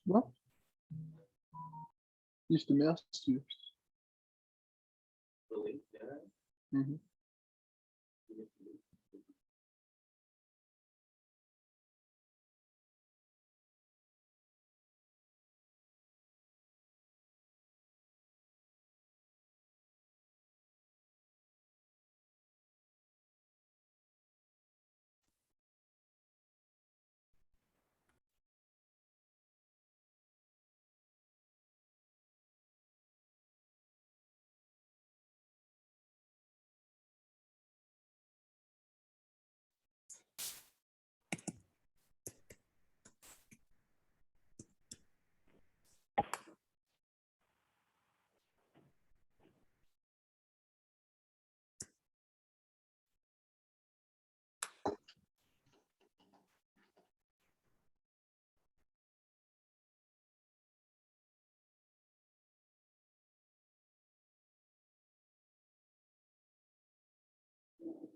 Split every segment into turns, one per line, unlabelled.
Ouais. Justement, si tu veux. Mhm.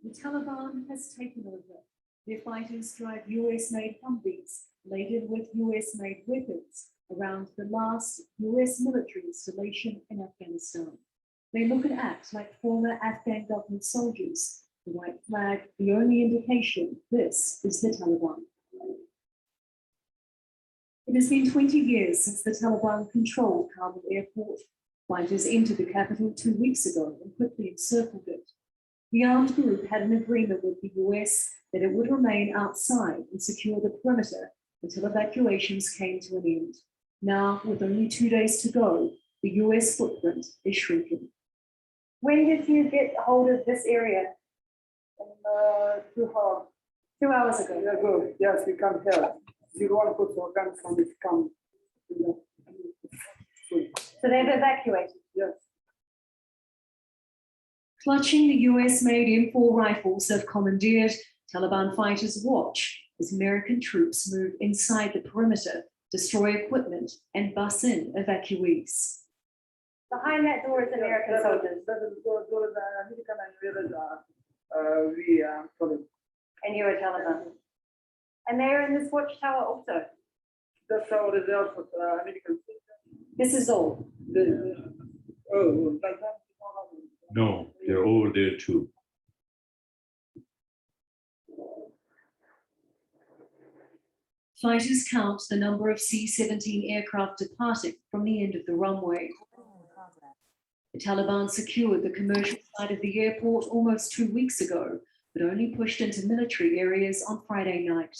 The Taliban has taken over. Their fighters drive US-made Humvees laden with US-made weapons around the last US military installation in Afghanistan. They look and act like former Afghan government soldiers. The white flag, the only indication this is the Taliban. It has been 20 years since the Taliban controlled Kabul airport. Fighters entered the capital 2 weeks ago and quickly encircled it. The armed group had an agreement with the US that it would remain outside and secure the perimeter until evacuations came to an end. Now, with only 2 days to go, the US footprint is shrinking.
When did you get hold of this area? 2 hours ago.
Yeah, good. Yes, we come here. You want to put your guns on this come.
So they've evacuated.
Yes.
Clutching the US-made M4 rifles they've commandeered, Taliban fighters watch as American troops move inside the perimeter, destroy equipment, and bus in evacuees.
Behind that door is American soldiers.
That is the American and we are
And you're a Taliban. And they're in this watchtower also.
That's our reserve for American.
This is all.
No, they're over there too.
Fighters count the number of C-17 aircraft departing from the end of the runway. The Taliban secured the commercial side of the airport almost 2 weeks ago, but only pushed into military areas on Friday night.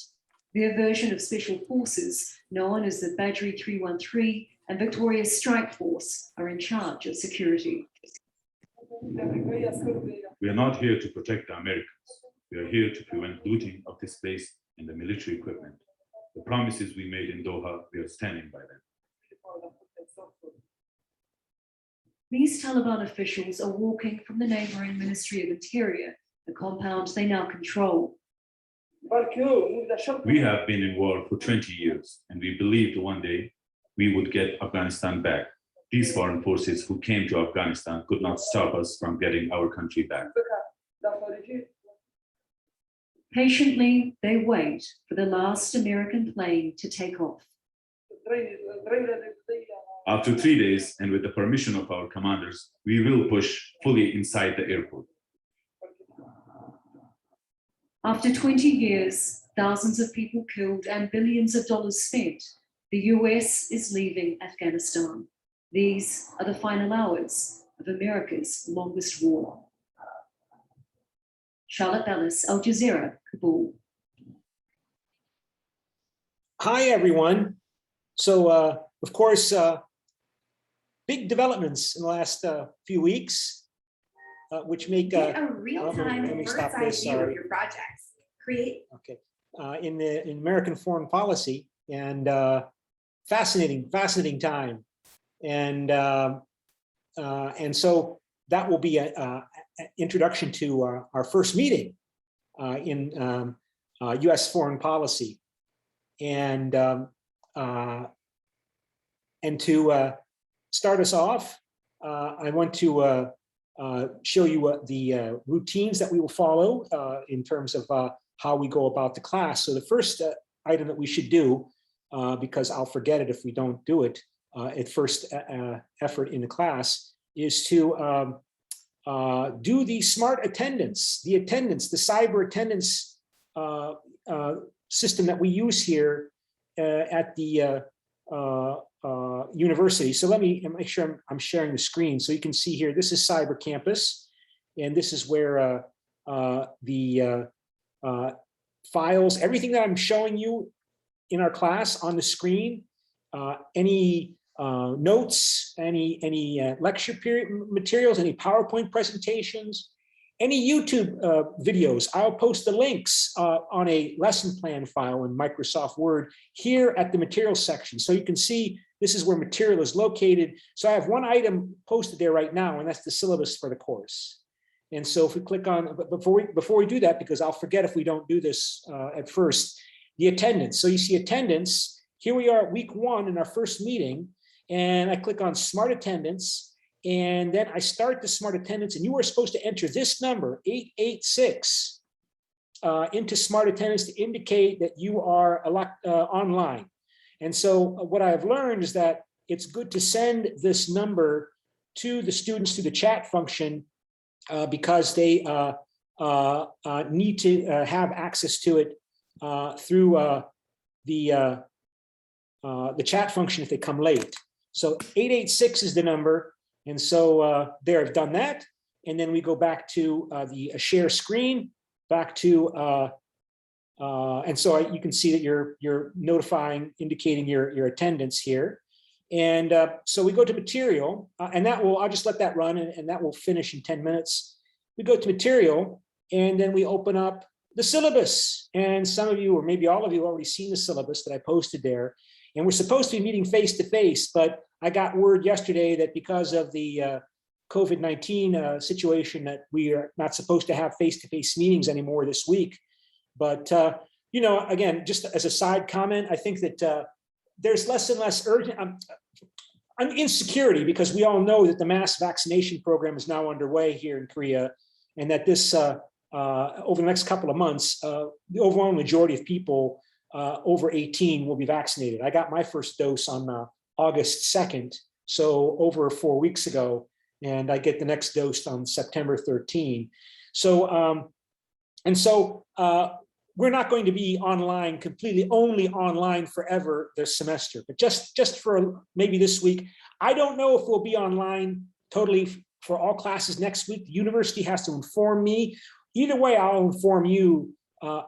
Their version of special forces, known as the Badri 313 and Victoria Strike Force, are in charge of security.
We are not here to protect the Americans. We are here to prevent looting of this place and the military equipment. The promises we made in Doha, we are standing by them.
These Taliban officials are walking from the neighboring Ministry of Interior, the compound they now control.
We have been in war for 20 years, and we believed one day we would get Afghanistan back. These foreign forces who came to Afghanistan could not stop us from getting our country back.
Patiently, they wait for the last American plane to take off.
After 3 days, and with the permission of our commanders, we will push fully inside the airport.
After 20 years, thousands of people killed and billions of dollars spent, the US is leaving Afghanistan. These are the final hours of America's longest war. Charlotte Bellis, Al Jazeera, Kabul.
Hi, everyone. So, of course, big developments in the last few weeks, which make
a real-time
let me stop
bird's-eye
this,
view of
sorry.
your projects. Create.
Okay, in American foreign policy, and fascinating time, and so that will be an introduction to our first meeting in U.S. foreign policy, and to start us off, I want to show you the routines that we will follow in terms of how we go about the class. So the first item that we should do, because I'll forget it if we don't do it at first effort in the class, is to do the smart attendance, the cyber attendance system that we use here at the university. So let me make sure I'm sharing the screen so you can see here. This is Cyber Campus, and this is where the files, everything that I'm showing you in our class on the screen, any notes, any lecture period materials, any PowerPoint presentations, any YouTube videos. I'll post the links on a lesson plan file in Microsoft Word here at the materials section. So you can see this is where material is located. So I have one item posted there right now, and that's the syllabus for the course. And so if we click on, but before we do that, because I'll forget if we don't do this at first, the attendance. So you see attendance, here we are at week 1 in our first meeting, and I click on smart attendance, and then I start the smart attendance, and you are supposed to enter this number, 886, into smart attendance to indicate that you are online. And so what I've learned is that it's good to send this number to the students through the chat function because they need to have access to it through the chat function if they come late. So 886 is the number. And so there, I've done that. And then we go back to the share screen, back to, and so you can see that you're notifying, indicating your attendance here. And so we go to material, and that will, I'll just let that run, and that will finish in 10 minutes. We go to material, and then we open up the syllabus. And some of you, or maybe all of you, already seen the syllabus that I posted there. And we're supposed to be meeting face-to-face, but I got word yesterday that because of the COVID-19 situation that we are not supposed to have face-to-face meetings anymore this week. But, you know, again, just as a side comment, I think that there's less and less urgent insecurity, because we all know that the mass vaccination program is now underway here in Korea, and that this over the next couple of months, the overwhelming majority of people over 18 will be vaccinated. I got my first dose on August 2nd, so over 4 weeks ago, and I get the next dose on September 13. So, and so we're not going to be online, completely only online forever this semester, but just for maybe this week. I don't know if we'll be online totally for all classes next week. The university has to inform me. Either way, I'll inform you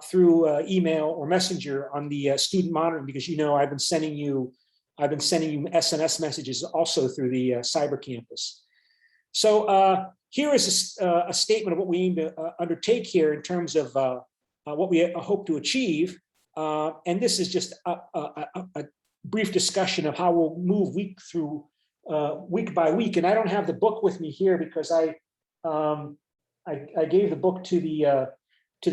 through email or messenger on the student monitoring, because, you know, I've been sending you SMS messages also through the Cyber Campus. So here is a statement of what we aim to undertake here in terms of what we hope to achieve. And this is just a brief discussion of how we'll move week by week. And I don't have the book with me here because I gave the book to the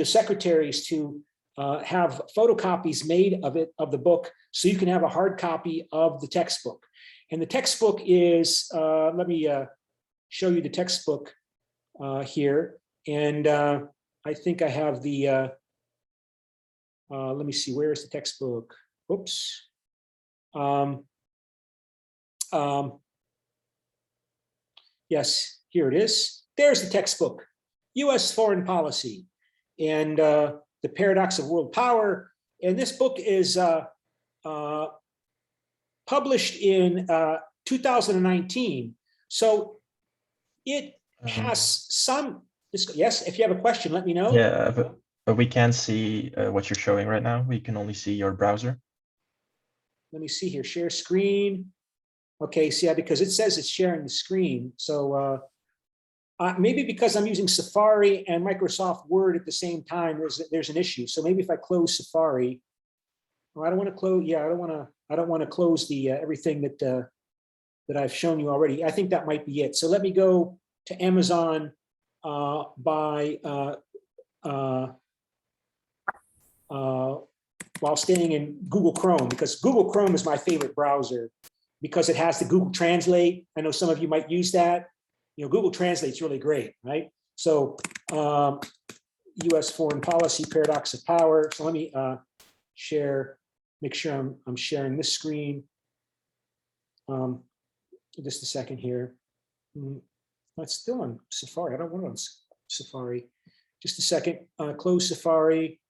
secretaries to have photocopies made of the book, so you can have a hard copy of the textbook. And the textbook is, let me show you the textbook here. And I think I have the, let me see, where is the textbook? Oops. Yes, here it is. There's the textbook, U.S. Foreign Policy and the Paradox of World Power. And this book is published in 2019. So it has some, yes, if you have a question, let me know.
Yeah, but we can't see what you're showing right now. We can only see your browser.
Let me see here, share screen. Okay, so yeah, because it says it's sharing the screen. So maybe because I'm using Safari and Microsoft Word at the same time, there's an issue. So maybe if I close Safari, I don't want to close. Yeah, I don't want to close the everything that I've shown you already. I think that might be it. So let me go to Amazon while staying in Google Chrome, because Google Chrome is my favorite browser because it has the Google Translate. I know some of you might use that. You know, Google Translate's really great, right? So U.S. Foreign Policy, Paradox of Power. So let me share, make sure I'm sharing this screen. Just a second here. It's still on Safari. I don't want it on Safari. Just a second. Close Safari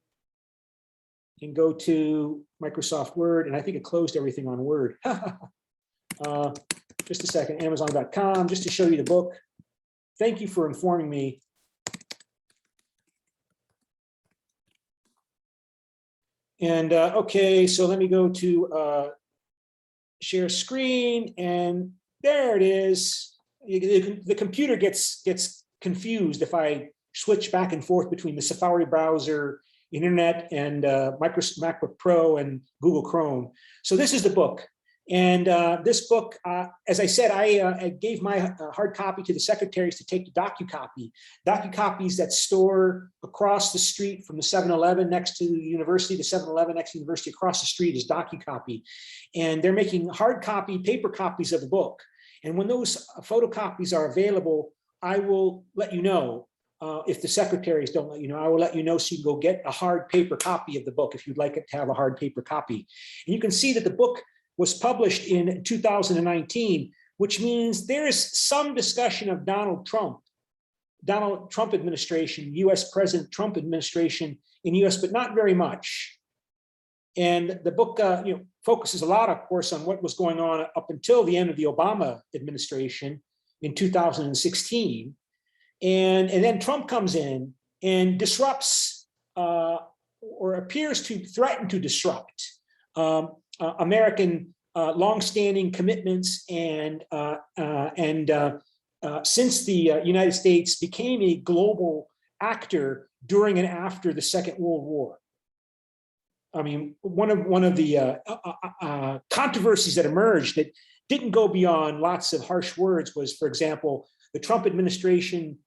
and go to Microsoft Word. And I think it closed everything on Word. Just a second. Amazon.com, just to show you the book. Thank you for informing me. And okay, so let me go to share screen, and there it is. The computer gets confused if I switch back and forth between the Safari browser, internet, and Microsoft MacBook Pro and Google Chrome. So this is the book. And this book, as I said, I gave my hard copy to the secretaries to take to DocuCopies that store across the street from the 7-Eleven next to the university, the 7-Eleven next to the university across the street is DocuCopy. And they're making hard copy, paper copies of the book. And when those photocopies are available, I will let you know. If the secretaries don't let you know, I will let you know so you can go get a hard paper copy of the book if you'd like it to have a hard paper copy. And you can see that the book was published in 2019, which means there is some discussion of Donald Trump administration, US President Trump administration in US, but not very much. And the book focuses a lot, of course, on what was going on up until the end of the Obama administration in 2016. And then Trump comes in and disrupts or appears to threaten to disrupt American longstanding commitments and since the United States became a global actor during and after the Second World War. I mean, one of the controversies that emerged that didn't go beyond lots of harsh words was, for example, the Trump administration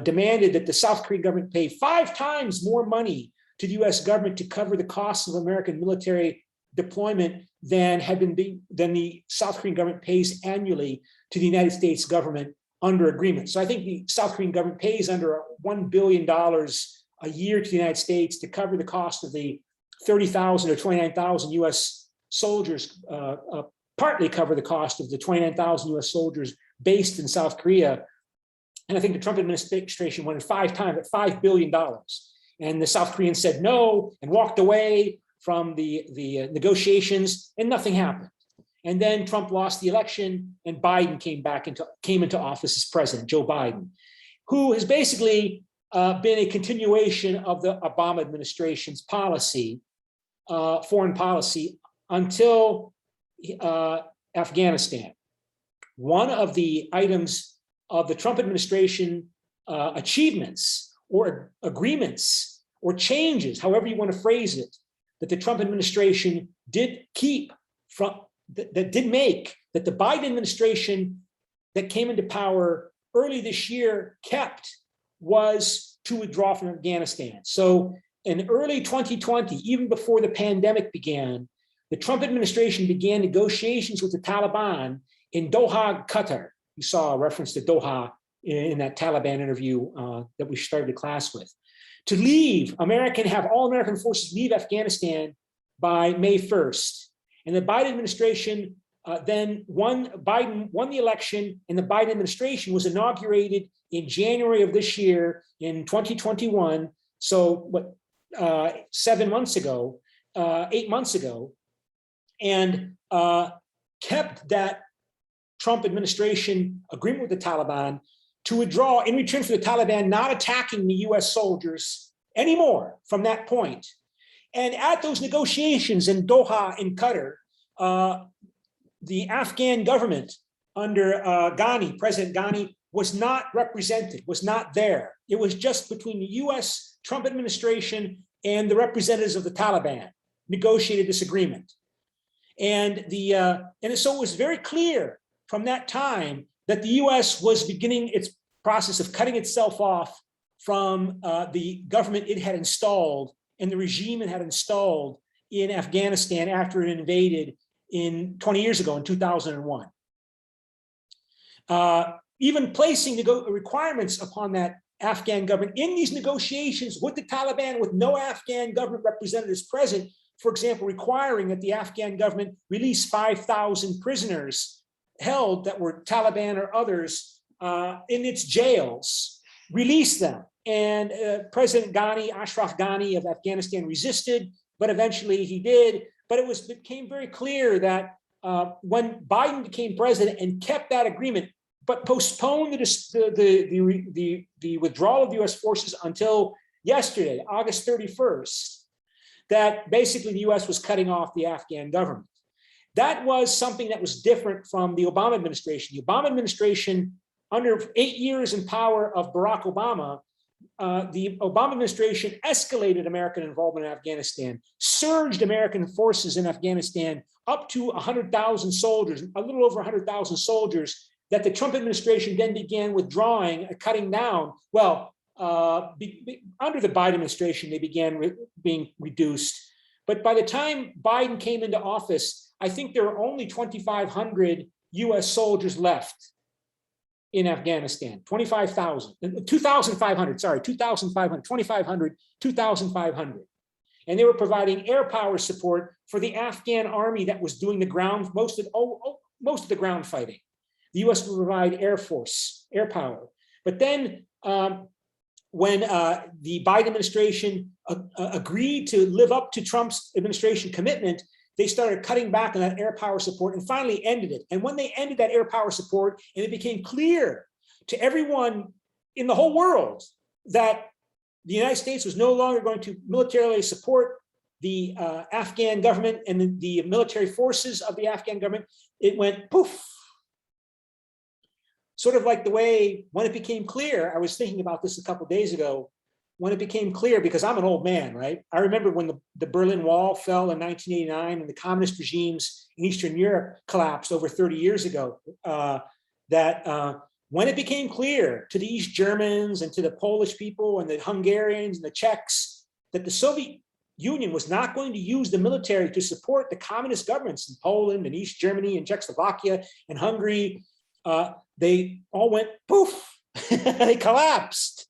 demanded that the South Korean government pay 5 times more money to the US government to cover the costs of American military deployment than the South Korean government pays annually to the United States government under agreement. So I think the South Korean government pays under $1 billion a year to the United States to cover the cost of the 30,000 or 29,000 US soldiers, partly cover the cost of the 29,000 US soldiers based in South Korea. And I think the Trump administration wanted 5 times at $5 billion. And the South Koreans said no and walked away from the negotiations, and nothing happened. And then Trump lost the election and Biden came into office as president, Joe Biden, who has basically been a continuation of the Obama administration's policy, foreign policy, until Afghanistan. One of the items of the Trump administration achievements or agreements or changes, however you want to phrase it, that the Trump administration did keep from, that the Biden administration that came into power early this year kept, was to withdraw from Afghanistan. So in early 2020, even before the pandemic began, the Trump administration began negotiations with the Taliban in Doha, Qatar. You saw a reference to Doha in that Taliban interview that we started the class with. To leave, have all American forces leave Afghanistan by May 1st. And the Biden administration Biden won the election, and the Biden administration was inaugurated in January of this year in 2021. So 8 months ago, and kept that Trump administration agreement with the Taliban to withdraw in return for the Taliban not attacking the US soldiers anymore from that point. And at those negotiations in Doha, in Qatar, the Afghan government under President Ghani, was not represented, was not there. It was just between the US Trump administration and the representatives of the Taliban negotiated this agreement. And so it was very clear from that time that the US was beginning its process of cutting itself off from the government it had installed and the regime it had installed in Afghanistan after it invaded 20 years ago in 2001. Even placing requirements upon that Afghan government in these negotiations with the Taliban, with no Afghan government representatives present, for example, requiring that the Afghan government release 5,000 prisoners held that were Taliban or others in its jails, release them. And President Ghani, Ashraf Ghani of Afghanistan resisted, but eventually he did. But it became very clear that when Biden became president and kept that agreement, but postponed the withdrawal of the US forces until yesterday, August 31st, that basically the US was cutting off the Afghan government. That was something that was different from the Obama administration. The Obama administration, under 8 years in power of Barack Obama, the Obama administration escalated American involvement in Afghanistan, surged American forces in Afghanistan up to 100,000 soldiers, a little over 100,000 soldiers, that the Trump administration then began withdrawing, cutting down. Well, under the Biden administration, they began being reduced. But by the time Biden came into office, I think there were only 2,500 US soldiers left in Afghanistan. 2,500, sorry, 2,500, 2,500, 2,500. And they were providing air power support for the Afghan army that was doing the ground, most of the ground fighting. The US would provide air force, air power. But then when the Biden administration agreed to live up to Trump's administration commitment, they started cutting back on that air power support and finally ended it. And when they ended that air power support, and it became clear to everyone in the whole world that the United States was no longer going to militarily support the Afghan government and the military forces of the Afghan government, it went poof. Sort of like the way when it became clear, I was thinking about this a couple of days ago, when it became clear, because I'm an old man, right? I remember when the Berlin Wall fell in 1989 and the communist regimes in Eastern Europe collapsed over 30 years ago, when it became clear to the East Germans and to the Polish people and the Hungarians and the Czechs that the Soviet Union was not going to use the military to support the communist governments in Poland and East Germany and Czechoslovakia and Hungary, they all went poof, they collapsed.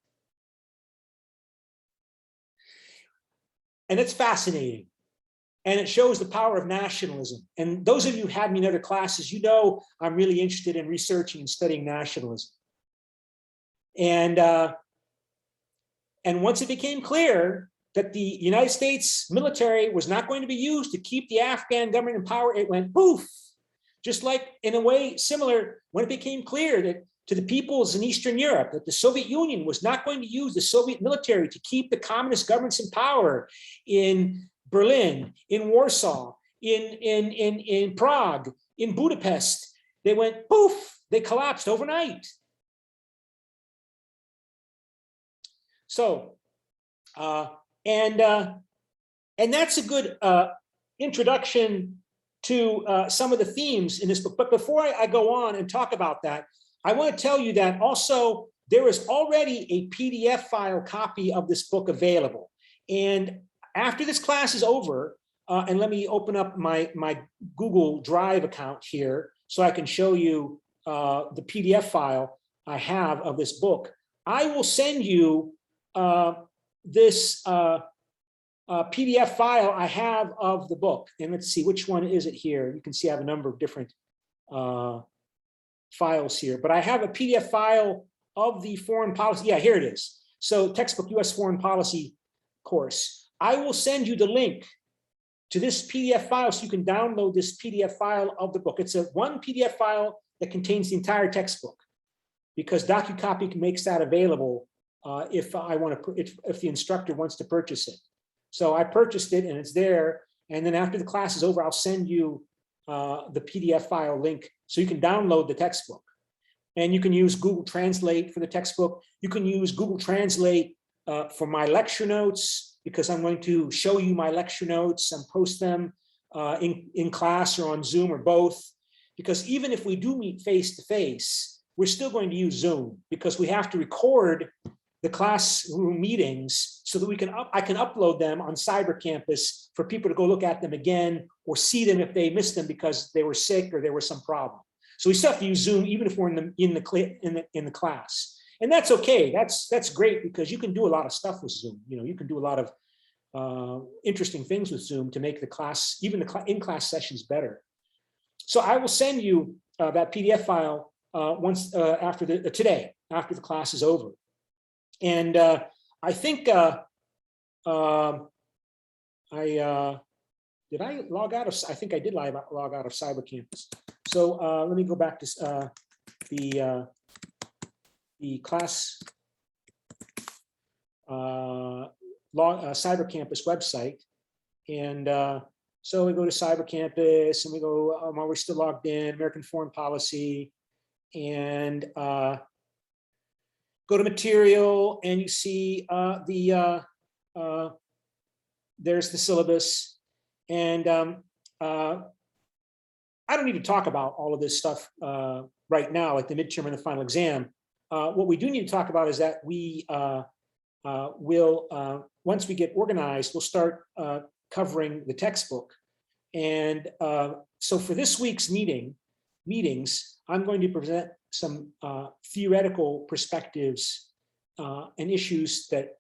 And it's fascinating. And it shows the power of nationalism. And those of you who had me in other classes, you know I'm really interested in researching and studying nationalism. And once it became clear that the United States military was not going to be used to keep the Afghan government in power, it went poof. Just like in a way similar, when it became clear that to the peoples in Eastern Europe that the Soviet Union was not going to use the Soviet military to keep the communist governments in power in Berlin, in Warsaw, in Prague, in Budapest, they went poof, they collapsed overnight. So, and that's a good introduction to some of the themes in this book. But before I go on and talk about that, I want to tell you that also there is already a PDF file copy of this book available. And after this class is over, and let me open up my Google Drive account here so I can show you the PDF file I have of this book. I will send you this PDF file I have of the book. And let's see, which one is it here? You can see I have a number of different files here, but I have a PDF file of the foreign policy. Yeah, here it is. So textbook US Foreign Policy course. I will send you the link to this PDF file so you can download this PDF file of the book. It's a one PDF file that contains the entire textbook, because DocuCopy makes that available if the instructor wants to purchase it. So I purchased it and it's there. And then after the class is over, I'll send you the PDF file link so you can download the textbook. And you can use Google Translate for the textbook. You can use Google Translate for my lecture notes, because I'm going to show you my lecture notes and post them in class or on Zoom or both. Because even if we do meet face-to-face, we're still going to use Zoom, because we have to record the classroom meetings so that I can upload them on Cyber Campus for people to go look at them again or see them if they missed them because they were sick or there was some problem. So we still have to use Zoom even if we're in the class. And that's okay. That's great, because you can do a lot of stuff with Zoom. You know, you can do a lot of interesting things with Zoom to make the class, even the in-class sessions better. So I will send you that PDF file once after today, after the class is over. And I think did I log out of? I think I did log out of Cyber Campus. So let me go back to the class Cyber Campus website, and so we go to Cyber Campus, and we go while we're still logged in, American Foreign Policy, and go to Material, and you see there's the syllabus. And I don't need to talk about all of this stuff right now, like the midterm and the final exam. What we do need to talk about is that we will, once we get organized, we'll start covering the textbook. And so for this week's meetings, I'm going to present some theoretical perspectives and issues that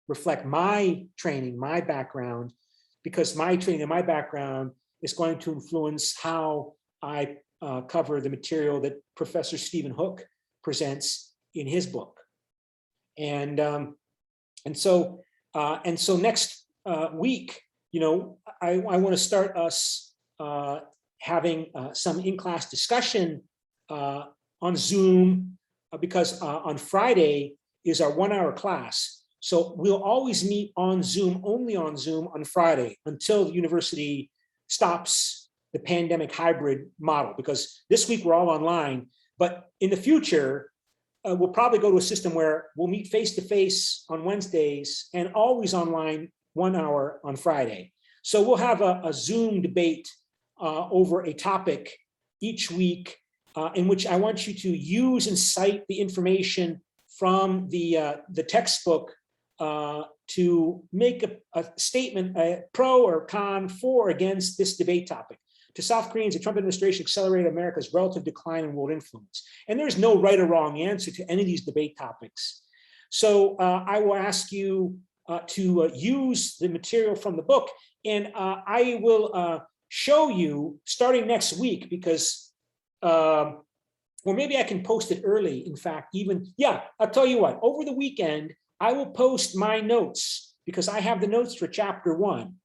reflect my training, my background, because my training and my background is going to influence how I cover the material that Professor Stephen Hook presents in his book. And so next week, I want to start us having some in-class discussion on Zoom, because on Friday is our 1-hour class. So we'll always meet on Zoom, only on Zoom on Friday, until the university stops the pandemic hybrid model, because this week we're all online. But in the future, we'll probably go to a system where we'll meet face-to-face on Wednesdays and always online 1 hour on Friday. So we'll have a Zoom debate over a topic each week in which I want you to use and cite the information from the textbook to make a statement, pro or con, for or against this debate topic. To South Koreans, the Trump administration accelerated America's relative decline in world influence. And there's no right or wrong answer to any of these debate topics. So I will ask you to use the material from the book, and I will show you starting next week, because, or maybe I can post it early. In fact, I'll tell you what, over the weekend, I will post my notes, because I have the notes for chapter 1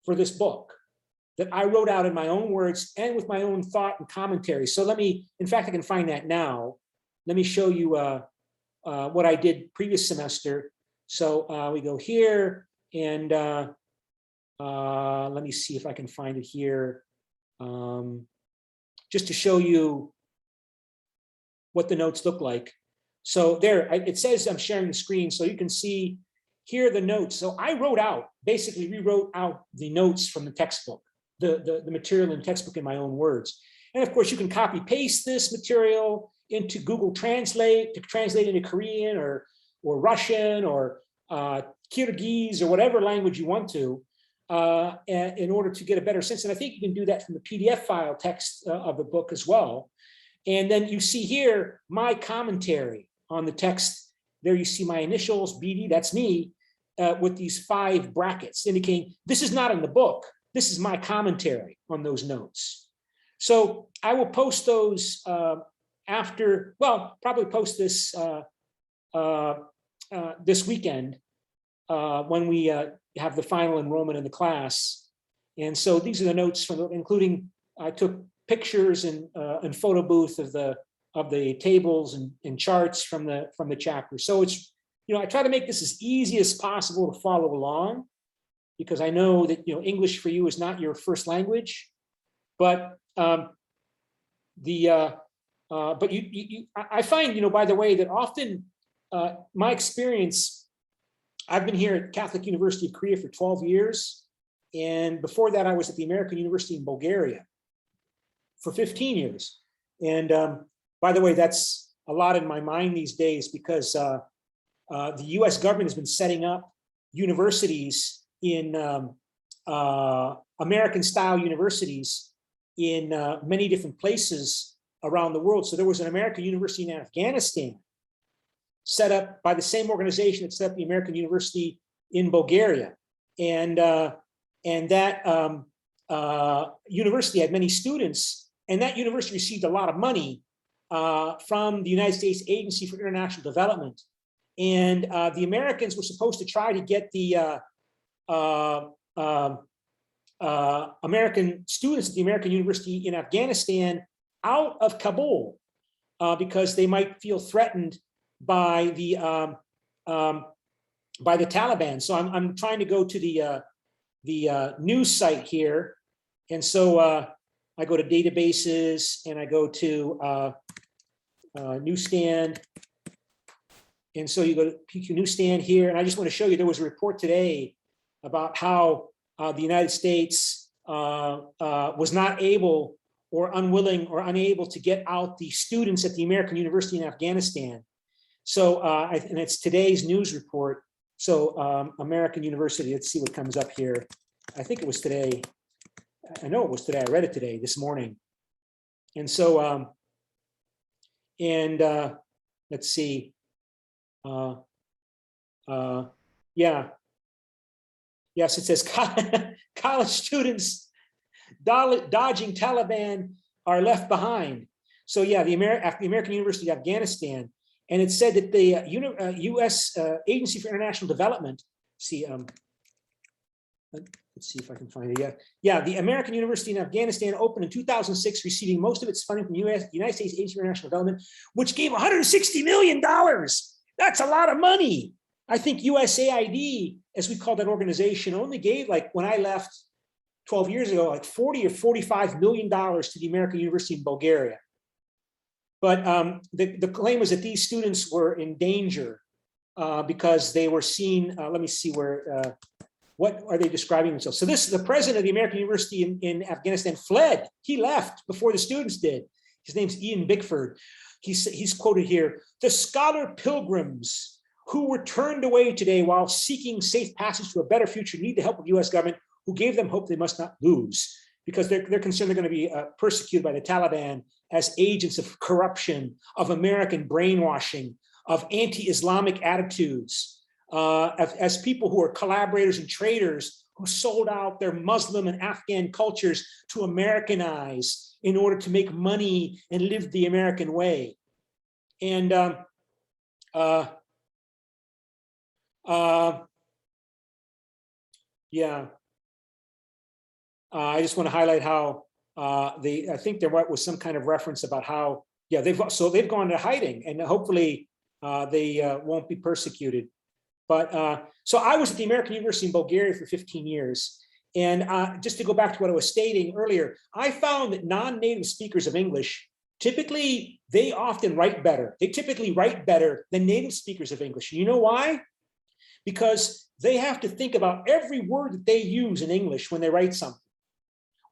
for this book that I wrote out in my own words and with my own thought and commentary. So let me, in fact, I can find that now. Let me show you what I did previous semester. So we go here, and let me see if I can find it here, just to show you what the notes look like. So there, it says I'm sharing the screen, so you can see here are the notes. So I basically rewrote out the notes from the textbook, the material in the textbook in my own words. And of course, you can copy paste this material into Google Translate to translate into Korean or Russian or Kyrgyz or whatever language you want to, in order to get a better sense. And I think you can do that from the PDF file text of the book as well. And then you see here my commentary on the text. There you see my initials, BD, that's me, with these 5 brackets indicating this is not in the book. This is my commentary on those notes. So I will post those after, well, probably post this this weekend when we have the final enrollment in the class. And so these are the notes from including, I took pictures and photo booth of the tables and charts from the chapter. So it's, I try to make this as easy as possible to follow along, because I know that English for you is not your first language, but I find, by the way, that often my experience, I've been here at Catholic University of Korea for 12 years. And before that, I was at the American University in Bulgaria for 15 years. And by the way, that's a lot in my mind these days, because the US government has been setting up universities in American style universities in many different places around the world. So there was an American university in Afghanistan set up by the same organization that set up the American University in Bulgaria. and that university had many students, and that university received a lot of money from the United States Agency for International Development. And the Americans were supposed to try to get the American students at the American University in Afghanistan out of Kabul because they might feel threatened by the Taliban. So I'm trying to go to the news site here, and so I go to databases and I go to newsstand, and so you go to PQ newsstand here, and I just want to show you there was a report today about how the United States was not able or unwilling or unable to get out the students at the American University in Afghanistan. So, and it's today's news report. So American University, let's see what comes up here. I think it was today. I know it was today. I read it today, this morning. And so, let's see. Yeah. Yes, it says college students dodging Taliban are left behind. So yeah, the American University of Afghanistan, and it said that the U.S. Agency for International Development. See, let's see if I can find it. Yeah, the American University in Afghanistan opened in 2006, receiving most of its funding from United States Agency for International Development, which gave $160 million. That's a lot of money. I think USAID, as we call that organization, only gave, like when I left 12 years ago, like $40 or $45 million to the American University in Bulgaria. But the claim was that these students were in danger because they were seen, let me see where, what are they describing themselves? So this is the president of the American University in Afghanistan fled. He left before the students did. His name's Ian Bickford. He's quoted here, "The scholar pilgrims who were turned away today while seeking safe passage to a better future need the help of the US government, who gave them hope they must not lose," because they're concerned they're going to be persecuted by the Taliban as agents of corruption, of American brainwashing, of anti-Islamic attitudes, as people who are collaborators and traders who sold out their Muslim and Afghan cultures to Americanize in order to make money and live the American way. And yeah, I just want to highlight how I think there was some kind of reference about how, yeah, they've gone to hiding, and hopefully they won't be persecuted. But so I was at the American University in Bulgaria for 15 years. And just to go back to what I was stating earlier, I found that non-native speakers of English, typically, they often write better. They typically write better than native speakers of English. You know why? Because they have to think about every word that they use in English when they write something.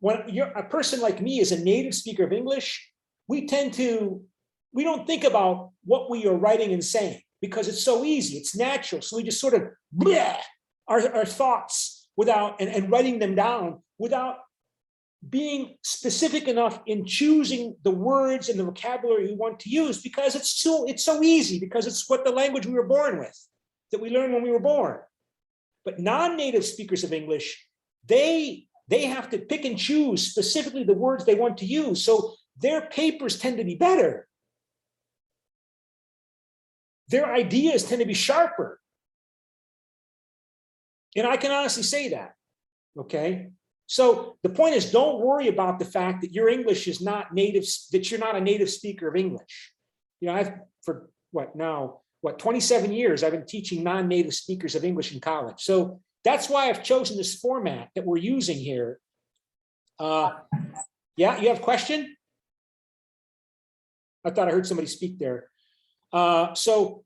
When a person like me is a native speaker of English, we don't think about what we are writing and saying because it's so easy, it's natural. So we just sort of bleh our thoughts without, and writing them down without being specific enough in choosing the words and the vocabulary we want to use, because it's so easy, because it's what the language we were born with, that we learned when we were born. But non-native speakers of English, they have to pick and choose specifically the words they want to use. So their papers tend to be better. Their ideas tend to be sharper. And I can honestly say that, okay? So the point is, don't worry about the fact that your English is not native, that you're not a native speaker of English. You know, I've, for 27 years, I've been teaching non-native speakers of English in college. So that's why I've chosen this format that we're using here. Yeah, you have a question? I thought I heard somebody speak there. So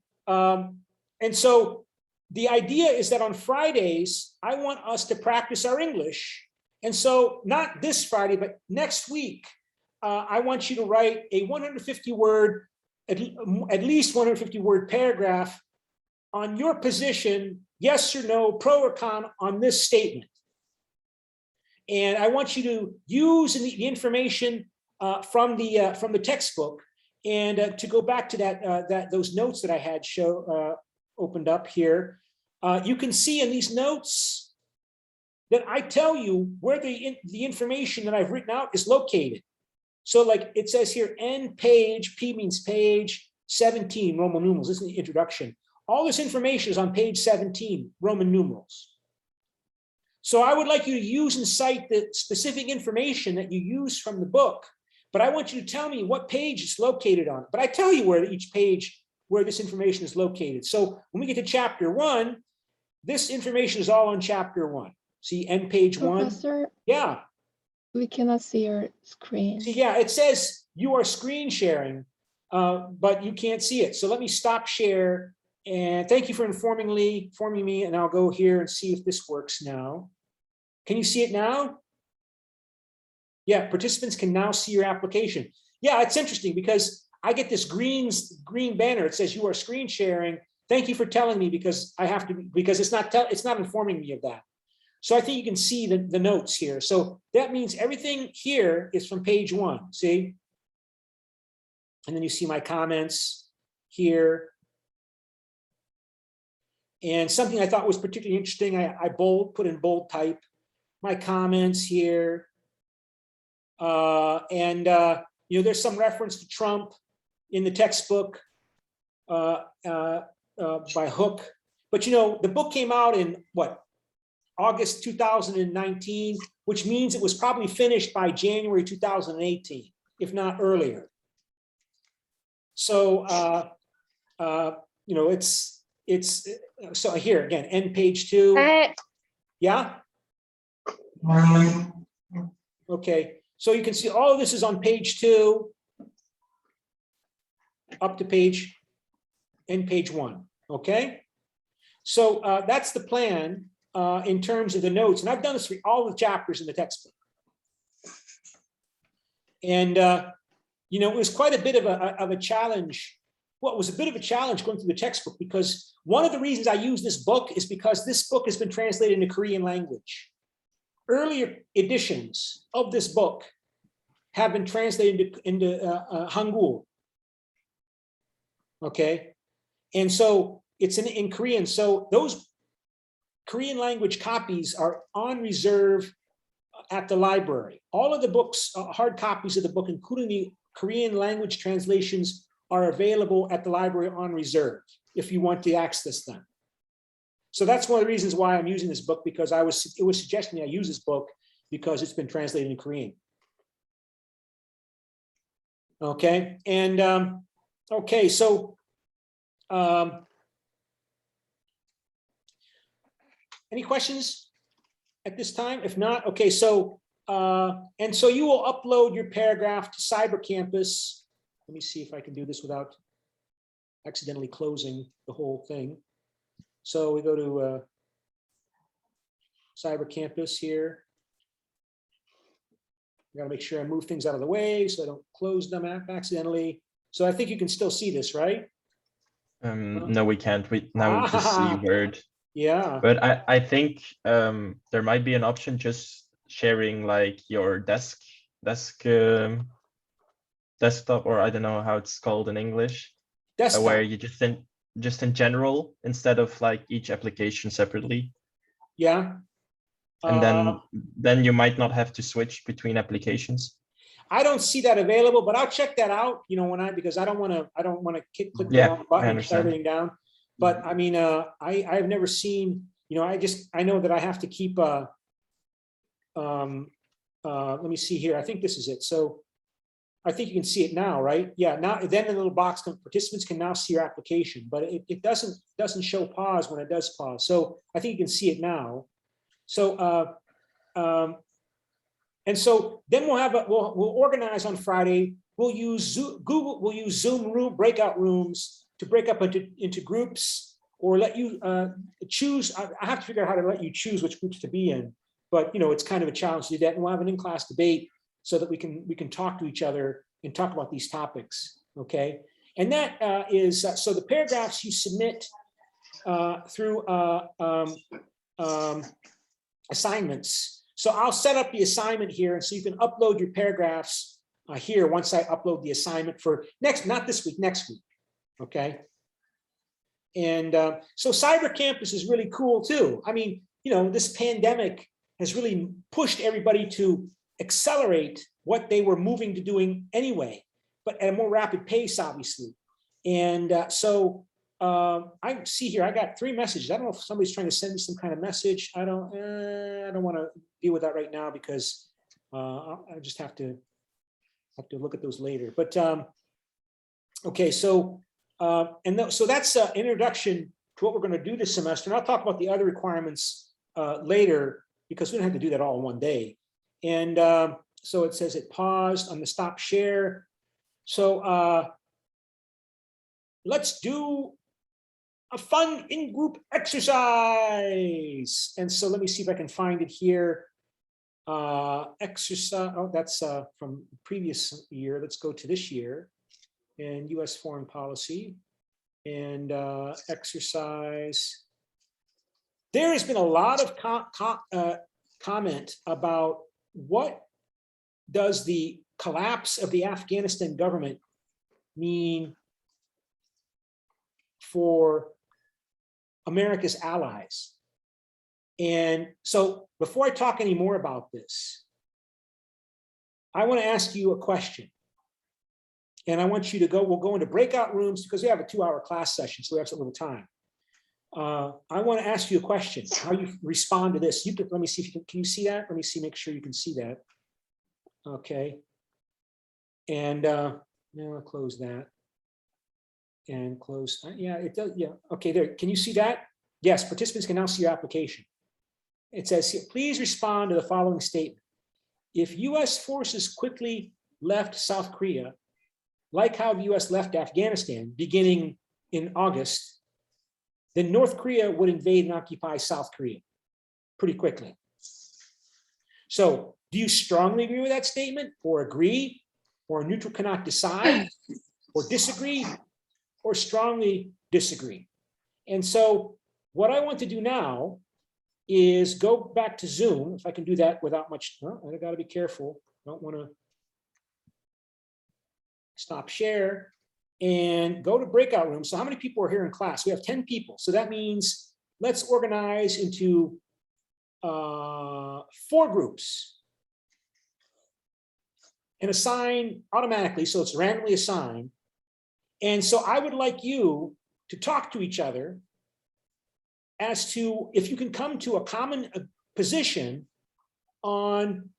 the idea is that on Fridays, I want us to practice our English. And so not this Friday, but next week, I want you to write a 150 word, at least 150 word paragraph on your position, yes or no, pro or con on this statement. And I want you to use the information from the textbook, and to go back to those notes that I had opened up here. You can see in these notes that I tell you where the information that I've written out is located. So like it says here, end page, P means page, 17, Roman numerals. This is the introduction. All this information is on page 17, Roman numerals. So I would like you to use and cite the specific information that you use from the book, but I want you to tell me what page it's located on. But I tell you where each page, where this information is located. So when we get to chapter 1, this information is all on chapter 1. See, end page 1.
Professor,
Yeah.
we cannot see your screen.
See, yeah, it says you are screen sharing, but you can't see it. So let me stop share. And thank you for informing me, and I'll go here and see if this works now. Can you see it now? Yeah, participants can now see your application. Yeah, it's interesting because I get this green banner. It says you are screen sharing. Thank you for telling me, because I have to, because it's not informing me of that. So I think you can see the notes here. So that means everything here is from page 1, see? And then you see my comments here. And something I thought was particularly interesting, I put in bold type my comments here. You know, there's some reference to Trump in the textbook by Hook. But you know, the book came out in what? August 2019, which means it was probably finished by January 2018, if not earlier. So, you know, it's so here again, end page 2. Yeah. Okay, so you can see all of this is on page 2, up to end page 1. Okay, so that's the plan. In terms of the notes, and I've done this for all the chapters in the textbook. And you know, it was quite a bit of a challenge. Well, it was a bit of a challenge going through the textbook, because one of the reasons I use this book is because this book has been translated into Korean language. Earlier editions of this book have been translated into Hangul. Okay, and so it's in Korean. So those Korean language copies are on reserve at the library. All of the books, hard copies of the book, including the Korean language translations, are available at the library on reserve if you want to access them. So that's one of the reasons why I'm using this book, because it was suggesting I use this book because it's been translated in Korean. Okay, and okay, so any questions at this time? If not, okay, so, and so you will upload your paragraph to Cyber Campus. Let me see if I can do this without accidentally closing the whole thing. So we go to Cyber Campus here. I gotta make sure I move things out of the way so I don't close them accidentally. So I think you can still see this, right?
No, we can't. We just see Word.
Yeah.
But I think there might be an option just sharing like your desktop, or I don't know how it's called in English, where you just in general, instead of like each application separately.
Yeah.
And then you might not have to switch between applications.
I don't see that available, but I'll check that out, you know, because I don't want to click the wrong button and shut everything down. But I mean, I've never seen, you know, I know that I have to keep, let me see here. I think this is it. So I think you can see it now, right? Yeah, now then the little box, participants can now see your application, but it doesn't show pause when it does pause. So I think you can see it now. So, and so then we'll organize on Friday. We'll use Zoom room breakout rooms to break up into groups, or let you choose. I have to figure out how to let you choose which groups to be in. But you know, it's kind of a challenge to do that. And we'll have an in-class debate so that we can talk to each other and talk about these topics. Okay, and that is so the paragraphs you submit through assignments. So I'll set up the assignment here, and so you can upload your paragraphs here once I upload the assignment for not this week, next week. Okay. And so Cyber Campus is really cool too. I mean, you know, this pandemic has really pushed everybody to accelerate what they were moving to doing anyway, but at a more rapid pace, obviously. And I see here, I got 3 messages. I don't know if somebody's trying to send me some kind of message. I don't want to deal with that right now because I just have to look at those later. But okay, so so that's an introduction to what we're going to do this semester. And I'll talk about the other requirements later because we don't have to do that all in one day. And so it says it paused on the stop share. So let's do a fun in-group exercise. And so let me see if I can find it here. Exercise, oh, that's from the previous year. Let's go to this year and US foreign policy and exercise. There has been a lot of comment about what does the collapse of the Afghanistan government mean for America's allies. And so before I talk any more about this, I want to ask you a question. And I want you to go, we'll go into breakout rooms because we have a 2-hour class session, so we have a little time. I want to ask you a question, how you respond to this. You can, let me see if you can you see that? Let me see, make sure you can see that. Okay. And now I'll close that. And close, yeah, it does, yeah. Okay, there, can you see that? Yes, participants can now see your application. It says here, please respond to the following statement. If US forces quickly left South Korea, like how the US left Afghanistan beginning in August, then North Korea would invade and occupy South Korea pretty quickly. So do you strongly agree with that statement or agree, or neutral cannot decide or disagree, or strongly disagree? And so what I want to do now is go back to Zoom, if I can do that without much, well, I gotta be careful. Don't wanna stop share and go to breakout rooms. So how many people are here in class? We have 10 people. So that means let's organize into 4 groups and assign automatically, so it's randomly assigned. And so I would like you to talk to each other as to if you can come to a common position on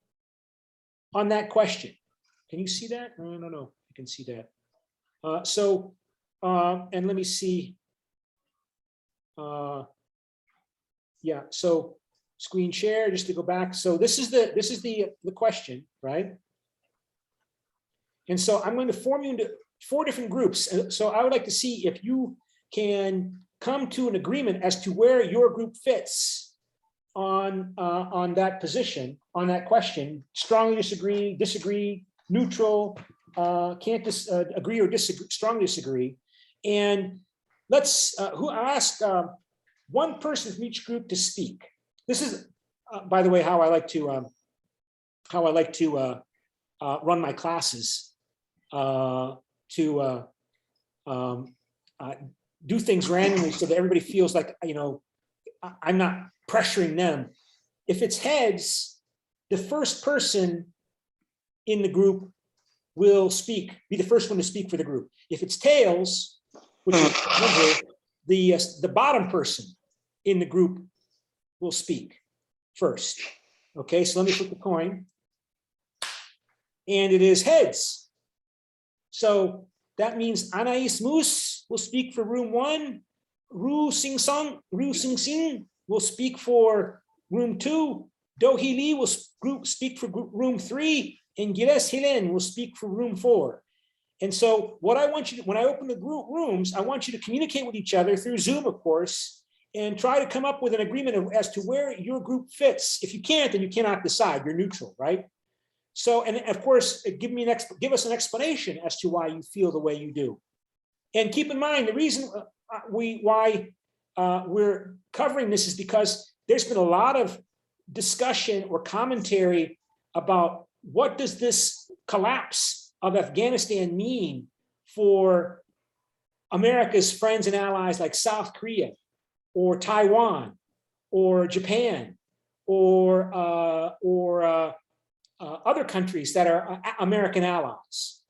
that question. Can you see that? No, you can see that. And let me see. Yeah, so screen share, just to go back. So this is the question, right? And so I'm going to form you into 4 different groups. So I would like to see if you can come to an agreement as to where your group fits on that position, on that question. Strongly disagree, neutral, can't agree or disagree, strongly disagree. And let's I'll ask one person from each group to speak. This is, by the way, how I like to run my classes. Do things randomly so that everybody feels like, you know, I'm not pressuring them. If it's heads, the first person in the group will speak, be the first one to speak for the group. If it's tails, which is the bottom person in the group will speak first. Okay, so let me flip the coin. And it is heads. So that means Anais Moose will speak for room 1. Ru Sing Sing will speak for room 2. Do Hee Lee will speak for room 3. And Gires Helen will speak for room 4. And so what I want you to, when I open the group rooms, I want you to communicate with each other through Zoom, of course, and try to come up with an agreement as to where your group fits. If you can't, then you cannot decide, you're neutral, right? So, and of course, give us an explanation as to why you feel the way you do. And keep in mind, the reason why we're covering this is because there's been a lot of discussion or commentary about what does this collapse of Afghanistan mean for America's friends and allies like South Korea or Taiwan or Japan or other countries that are American allies,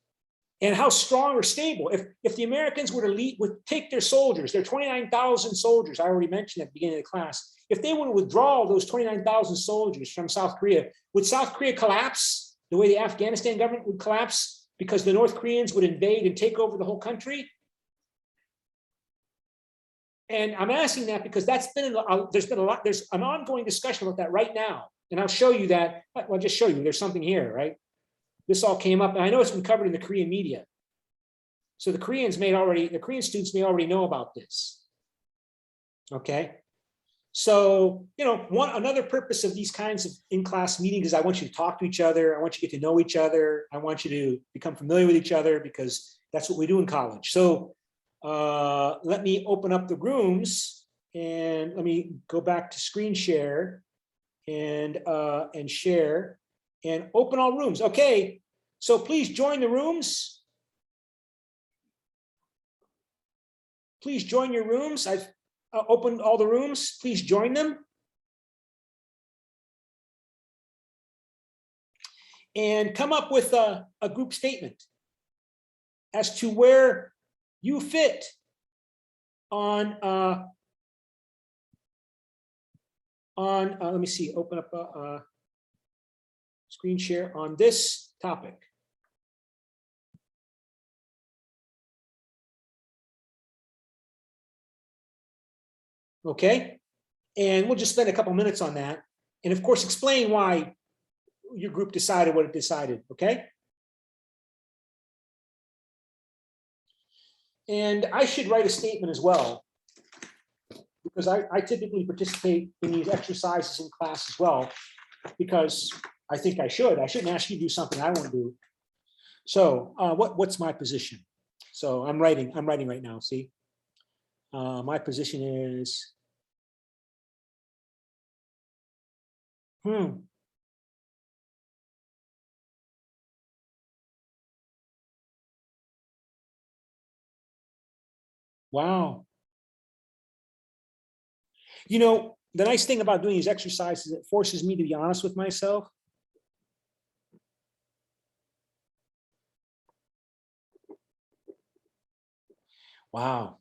and how strong or stable. If the Americans would take their soldiers, their 29,000 soldiers, I already mentioned at the beginning of the class, if they would withdraw those 29,000 soldiers from South Korea, would South Korea collapse the way the Afghanistan government would collapse because the North Koreans would invade and take over the whole country? And I'm asking that because there's an ongoing discussion about that right now. And I'll show you that. Well, I'll just show you, there's something here, right? This all came up, and I know it's been covered in the Korean media. So the Korean students may already know about this. Okay. So, another purpose of these kinds of in-class meetings is I want you to talk to each other. I want you to get to know each other. I want you to become familiar with each other because that's what we do in college. So let me open up the rooms and let me go back to screen share and share and open all rooms. Okay, so please join the rooms. Please join your rooms. I've opened all the rooms. Please join them. And come up with a group statement as to where you fit on let me see, open up screen share on this topic. Okay, and we'll just spend a couple minutes on that. And of course, explain why your group decided what it decided, okay? And I should write a statement as well, because I typically participate in these exercises in class as well, because I think I should. I shouldn't ask you to do something I won't do. So what's my position? So I'm writing right now, see? My position is, wow. The nice thing about doing these exercises, it forces me to be honest with myself. Wow.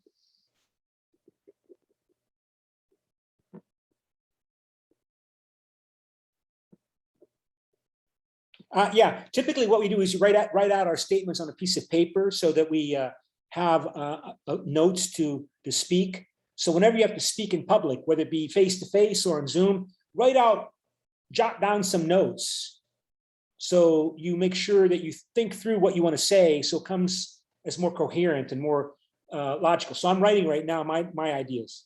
Yeah, typically what we do is write out our statements on a piece of paper so that we have notes to speak. So whenever you have to speak in public, whether it be face-to-face or on Zoom, jot down some notes. So you make sure that you think through what you want to say so it comes as more coherent and more logical. So I'm writing right now my ideas.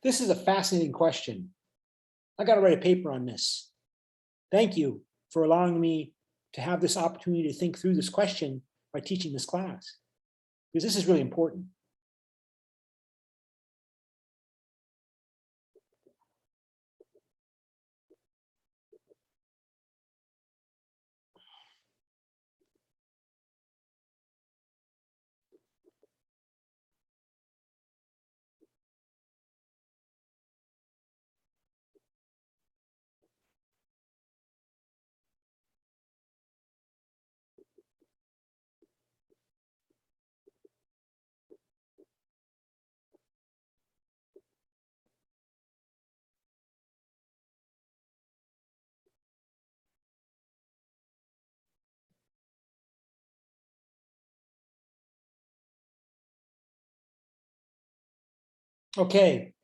This is a fascinating question. I got to write a paper on this. Thank you for allowing me to have this opportunity to think through this question by teaching this class, because this is really important. Okay.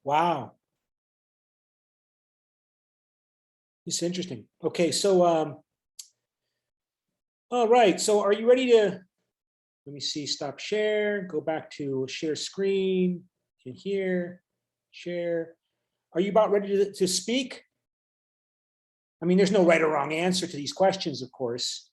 Wow. This is interesting. Okay, so all right. So are you ready to, let me see, stop share, go back to share screen, in here, share. Are you about ready to speak? I mean, there's no right or wrong answer to these questions, of course.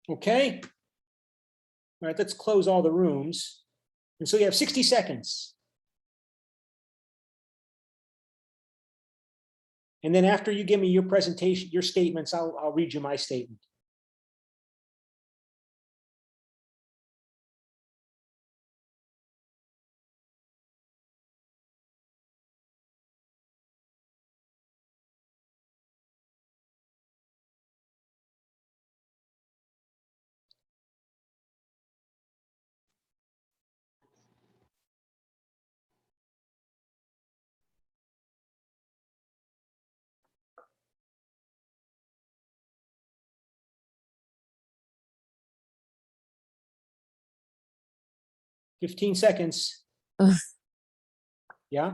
Okay. All right, let's close all the rooms. And so you have 60 seconds. And then after you give me your presentation, your statements, I'll read you my statement. Fifteen seconds. Yeah.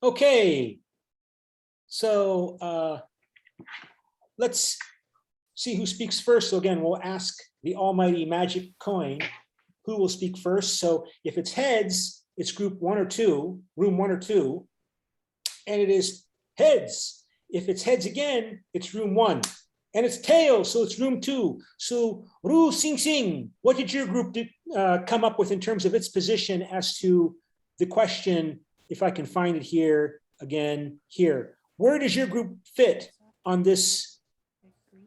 Okay. So let's see who speaks first. So again, we'll ask the almighty magic coin who will speak first. So if it's heads, it's group 1 or 2, room 1 or 2, and it is heads. If it's heads again, it's room 1, and it's tails, so it's room 2. So Ru Sing Sing, what did your group come up with in terms of its position as to the question, if I can find it here, again, here. Where does your group fit on this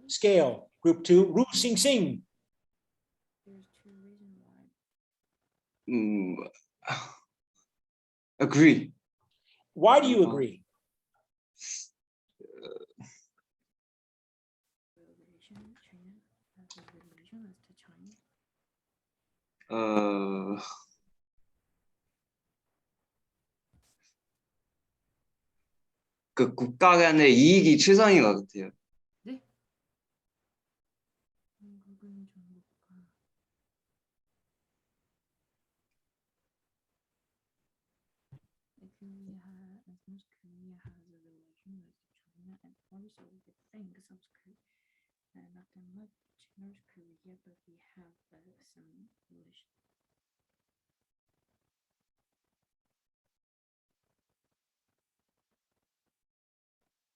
scale? Group 2, Ru Sing Sing.
Agree.
Why do you agree?
그 국가 간의 이익이 최선인 것 같아요.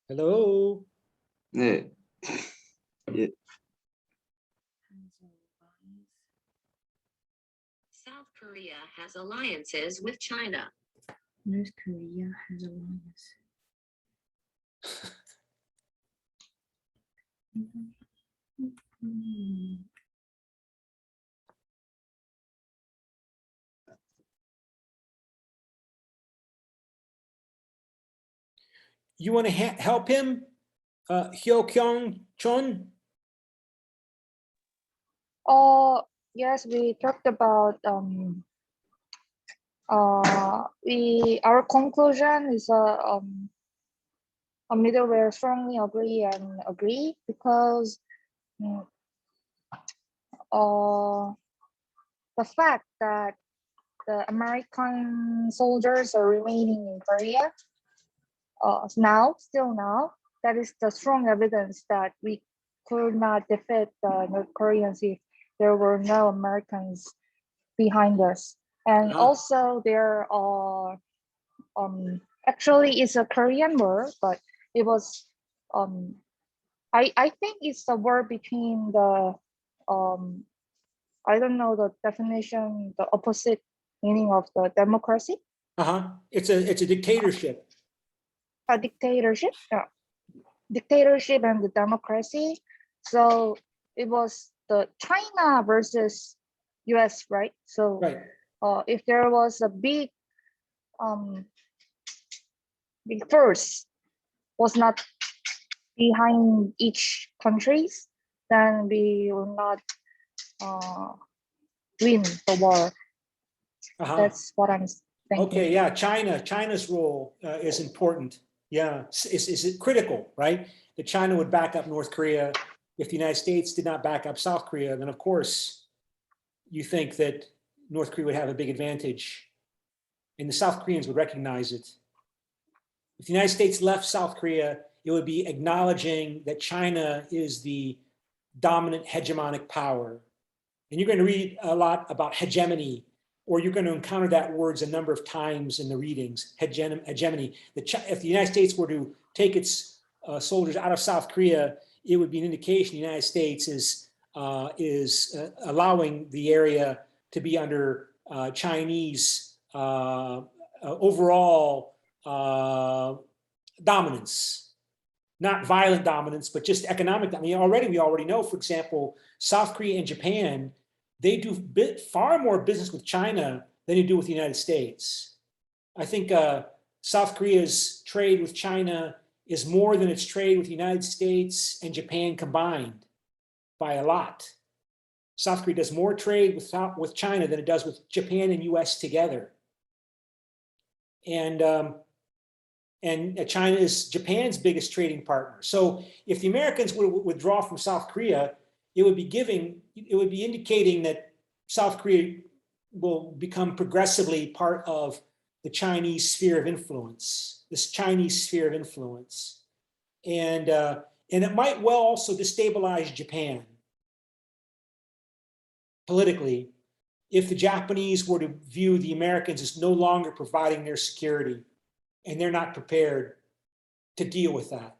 Hello.
네. 예.
South Korea has alliances with China.
North Korea has alliance.
You want to help him, Hyo Kyung Chun?
Yes, we talked about our conclusion is a middleware strongly agree because the fact that the American soldiers are remaining in Korea still now, that is the strong evidence that we could not defeat the North Koreans if there were no Americans behind us. And also there are actually it's a Korean war, but it was I think it's a war between the I don't know the definition, the opposite meaning of the democracy.
It's a dictatorship.
A dictatorship, yeah. Dictatorship and the democracy. So it was the China versus US, right? So
right.
If there was a big force was not behind each countries, then we will not win the war. That's what I'm thinking.
Okay, yeah, China's role is important. Yeah, is critical, right? That China would back up North Korea. If the United States did not back up South Korea, then of course you think that North Korea would have a big advantage, and the South Koreans would recognize it. If the United States left South Korea, it would be acknowledging that China is the dominant hegemonic power. And you're going to read a lot about hegemony, or you're going to encounter that words a number of times in the readings, hegemony. If the United States were to take its soldiers out of South Korea, it would be an indication the United States is allowing the area to be under Chinese overall dominance, not violent dominance, but just economic. I mean, we already know, for example, South Korea and Japan, they do far more business with China than they do with the United States. I think South Korea's trade with China is more than its trade with the United States and Japan combined by a lot. South Korea does more trade with China than it does with Japan and US together. And China is Japan's biggest trading partner. So if the Americans would withdraw from South Korea, it would be indicating that South Korea will become progressively part of the Chinese sphere of influence, this Chinese sphere of influence. And it might well also destabilize Japan politically if the Japanese were to view the Americans as no longer providing their security, and they're not prepared to deal with that.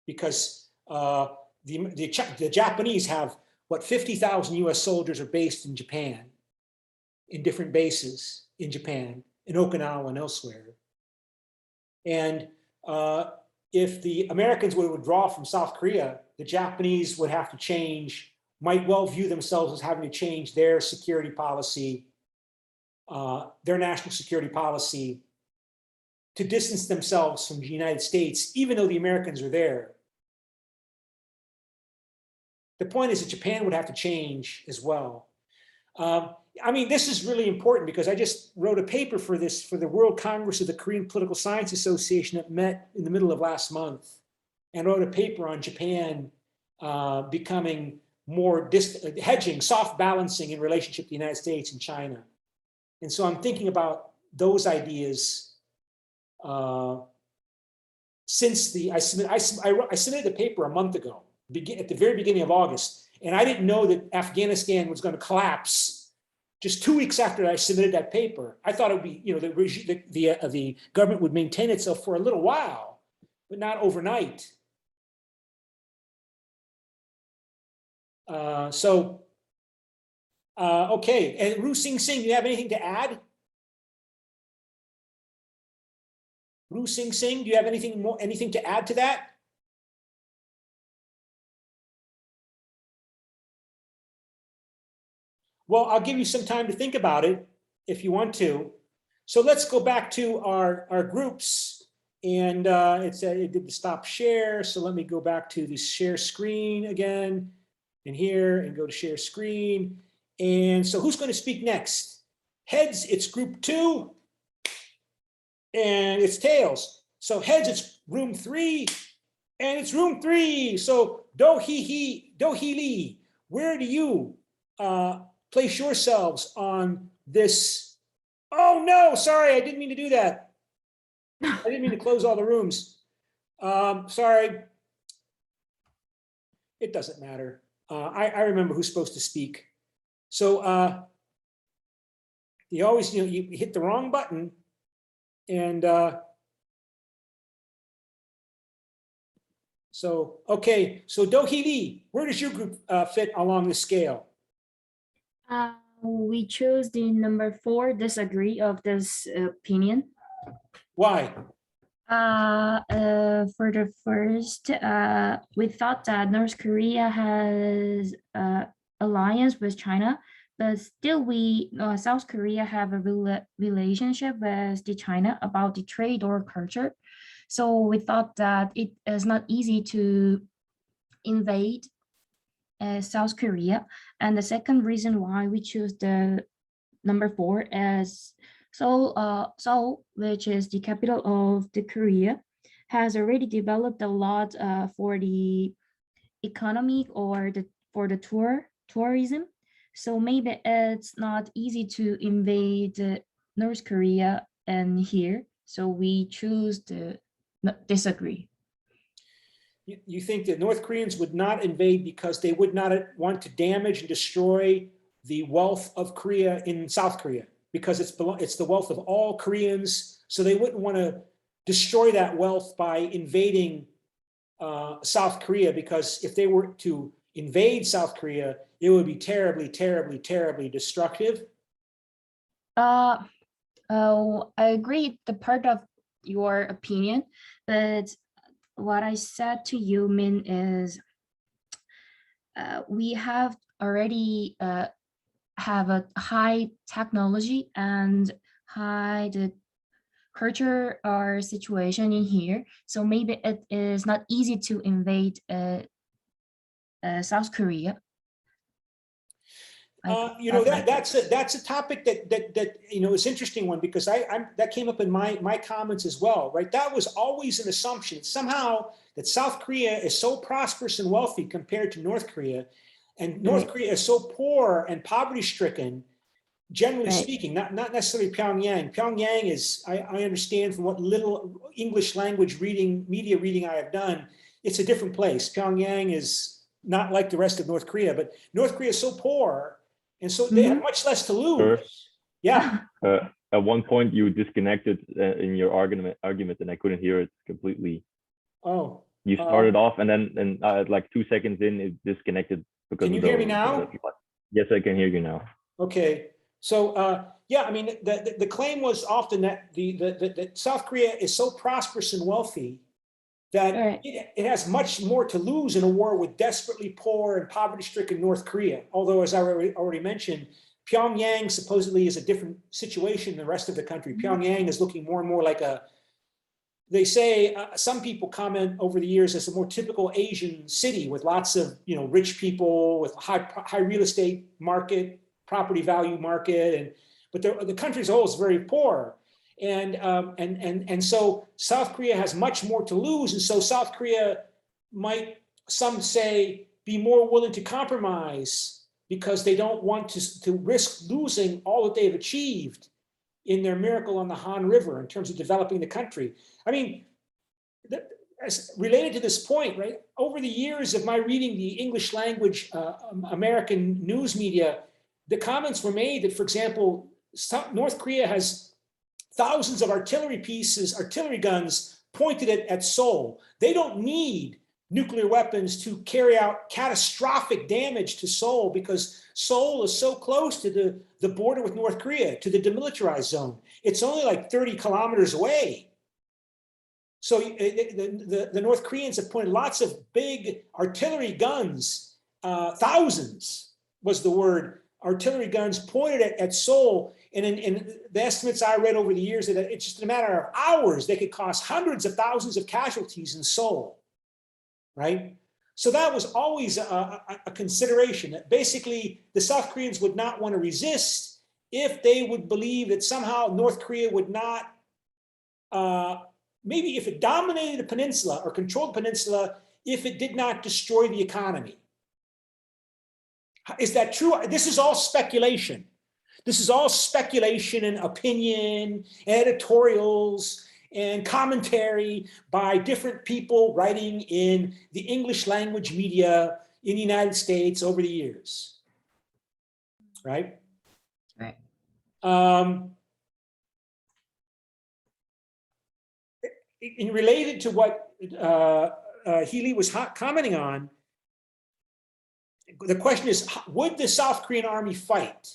Because the Japanese have, 50,000 US soldiers are based in Japan, in different bases in Japan, in Okinawa and elsewhere. And if the Americans would withdraw from South Korea, the Japanese would have to might well view themselves as having to change their security policy, their national security policy, to distance themselves from the United States, even though the Americans are there. The point is that Japan would have to change as well. I mean, this is really important because I just wrote a paper for the World Congress of the Korean Political Science Association that met in the middle of last month, and wrote a paper on Japan becoming more hedging, soft balancing in relationship to the United States and China. And so I'm thinking about those ideas since I submitted the paper a month ago, at the very beginning of August, and I didn't know that Afghanistan was going to collapse just 2 weeks after I submitted that paper. I thought it would be, the government would maintain itself for a little while. but not overnight. Okay, and Ru Sing Sing, do you have anything to add? Ru Sing Sing, do you have anything to add to that? Well, I'll give you some time to think about it if you want to. So let's go back to our groups, and it did the stop share. So let me go back to the share screen again, and here, and go to share screen. And so who's going to speak next? Heads, it's group 2, and it's tails. So heads, it's room 3, and it's room 3. So Do Hee Lee, where do you place yourselves on this? Oh no, sorry, I didn't mean to do that. I didn't mean to close all the rooms. Sorry. It doesn't matter. I remember who's supposed to speak. So you always, you hit the wrong button, and so, okay, so Do Hee Lee, where does your group fit along the scale?
We chose the number 4, disagree of this opinion.
Why?
For the first, we thought that North Korea has alliance with China, but still South Korea have a relationship with the China about the trade or culture. So we thought that it is not easy to invade South Korea. And the second reason why we choose the number 4 is Seoul, which is the capital of the Korea, has already developed a lot for the economic or for the tourism. So maybe it's not easy to invade North Korea and here. So we choose to disagree.
You think that North Koreans would not invade because they would not want to damage and destroy the wealth of Korea in South Korea, because it's the wealth of all Koreans, so they wouldn't want to destroy that wealth by invading South Korea, because if they were to invade South Korea, it would be terribly, terribly, terribly destructive.
I agree the part of your opinion, but what I said to you, Min, is we have already have a high technology and high the culture or situation in here. So maybe it is not easy to invade South Korea.
That's a topic that is interesting one, because that came up in my comments as well, right? That was always an assumption somehow that South Korea is so prosperous and wealthy compared to North Korea, and North Korea is so poor and poverty stricken, generally speaking, not necessarily Pyongyang. Pyongyang is, I understand from what little English language media reading I have done, it's a different place. Pyongyang is not like the rest of North Korea, but North Korea is so poor, and so they have much less to lose.
Sure.
Yeah.
At one point, you disconnected in your argument, and I couldn't hear it completely.
Oh.
You started off, and then like 2 seconds in, it disconnected. Because
can you hear me now?
Yes, I can hear you now.
Okay. So yeah, I mean, the claim was often that that South Korea is so prosperous and wealthy that it has much more to lose in a war with desperately poor and poverty-stricken North Korea. Although, as I already mentioned, Pyongyang supposedly is a different situation than the rest of the country. Pyongyang is looking more and more like they say, some people comment over the years as a more typical Asian city with lots of, rich people, with high real estate market, property value market, but the country as a whole is very poor. And so South Korea has much more to lose. And so South Korea might, some say, be more willing to compromise because they don't want to risk losing all that they've achieved in their miracle on the Han River in terms of developing the country. I mean, related to this point, right? Over the years of my reading the English language American news media, the comments were made that, for example, North Korea has thousands of artillery guns pointed at Seoul. They don't need nuclear weapons to carry out catastrophic damage to Seoul because Seoul is so close to the border with North Korea, to the demilitarized zone. It's only like 30 kilometers away. So the North Koreans have pointed lots of big artillery guns, thousands was the word, artillery guns pointed at Seoul. And in the estimates I read over the years, that it's just a matter of hours, they could cause hundreds of thousands of casualties in Seoul, right? So that was always a consideration, that basically the South Koreans would not want to resist if they would believe that somehow North Korea would not, maybe if it dominated the peninsula or controlled the peninsula, if it did not destroy the economy. Is that true? This is all speculation. This is all speculation and opinion, editorials, and commentary by different people writing in the English language media in the United States over the years, right?
Right.
In related to what Healy was commenting on, the question is, would the South Korean army fight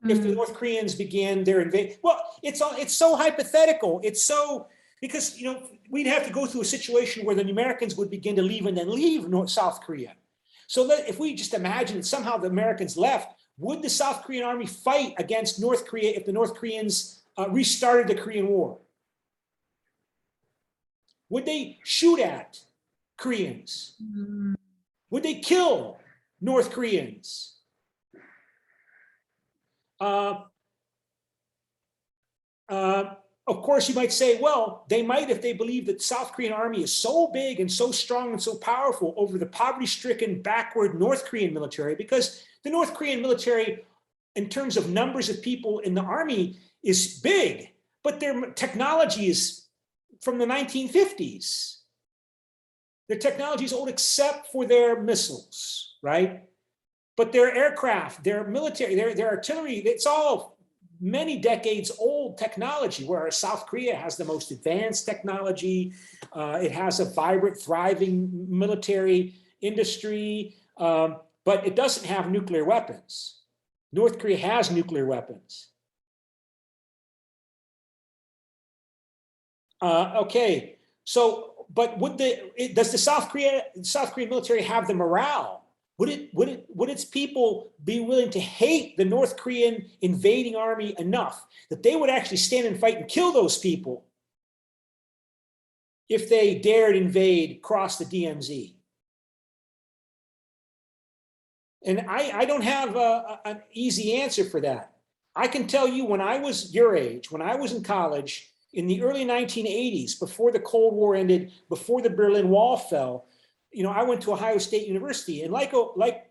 if the North Koreans began their invasion? Well, it's so hypothetical. It's so, because, you know, we'd have to go through a situation where the Americans would begin to leave and then leave South Korea. So that if we just imagine that somehow the Americans left, would the South Korean army fight against North Korea if the North Koreans restarted the Korean War? Would they shoot at Koreans? Would they kill North Koreans? Of course, you might say, well, they might if they believe that the South Korean army is so big and so strong and so powerful over the poverty-stricken, backward North Korean military, because the North Korean military, in terms of numbers of people in the army, is big, but their technology is from the 1950s. Their technology is old except for their missiles, right? But their aircraft, their military, their artillery, it's all many decades old technology, whereas South Korea has the most advanced technology. It has a vibrant, thriving military industry, but it doesn't have nuclear weapons. North Korea has nuclear weapons. Okay, so, but does the South Korean military have the morale? Would its people be willing to hate the North Korean invading army enough that they would actually stand and fight and kill those people if they dared invade across the DMZ? And I don't have an easy answer for that. I can tell you, when I was your age, when I was in college, in the early 1980s, before the Cold War ended, before the Berlin Wall fell, you know, I went to Ohio State University, and like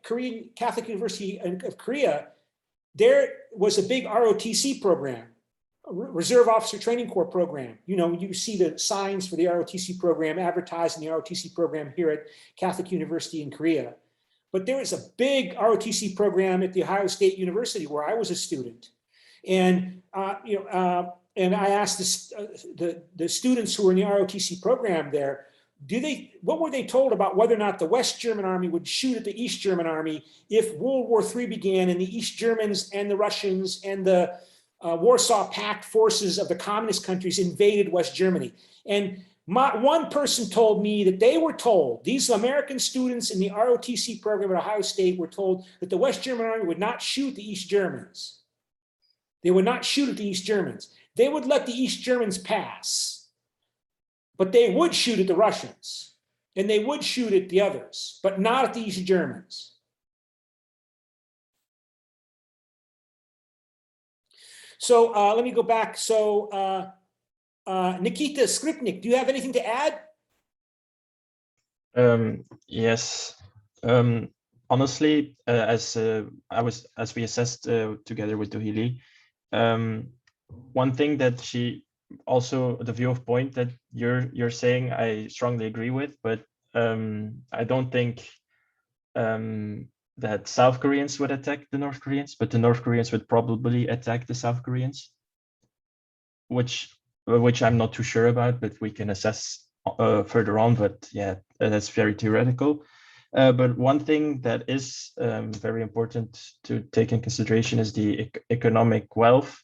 Korean Catholic University of Korea, there was a big ROTC program, a Reserve Officer Training Corps program. You know, you see the signs for the ROTC program advertised in the ROTC program here at Catholic University in Korea. But there was a big ROTC program at the Ohio State University where I was a student, and and I asked the students who were in the ROTC program there, what were they told about whether or not the West German army would shoot at the East German army if World War III began and the East Germans and the Russians and the Warsaw Pact forces of the communist countries invaded West Germany? And one person told me that they were told, these American students in the ROTC program at Ohio State were told that the West German army would not shoot the East Germans. They would not shoot at the East Germans. They would let the East Germans pass, but they would shoot at the Russians, and they would shoot at the others, but not at the East Germans. So let me go back. So Nikita Skripnik, do you have anything to add?
Yes. Honestly, as we assessed together with Dohili, one thing that the view of point that you're saying, I strongly agree with, but I don't think that South Koreans would attack the North Koreans, but the North Koreans would probably attack the South Koreans, which which I'm not too sure about, but we can assess further on. But yeah, that's very theoretical. But one thing that is very important to take in consideration is the economic wealth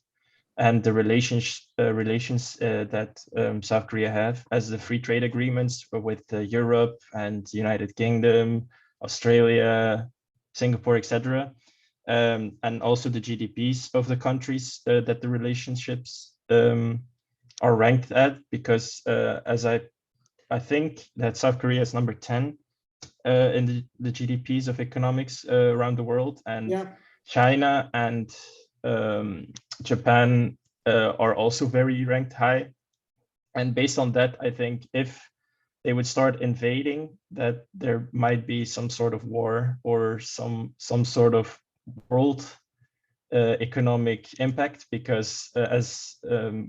and the relations that South Korea have, as the free trade agreements with Europe and the United Kingdom, Australia, Singapore, etc. And also the GDPs of the countries that the relationships are ranked at, because as I think that South Korea is number 10 in the GDPs of economics around the world, and China and Japan are also very ranked high. And based on that, I think if they would start invading, that there might be some sort of war or some sort of world economic impact, because as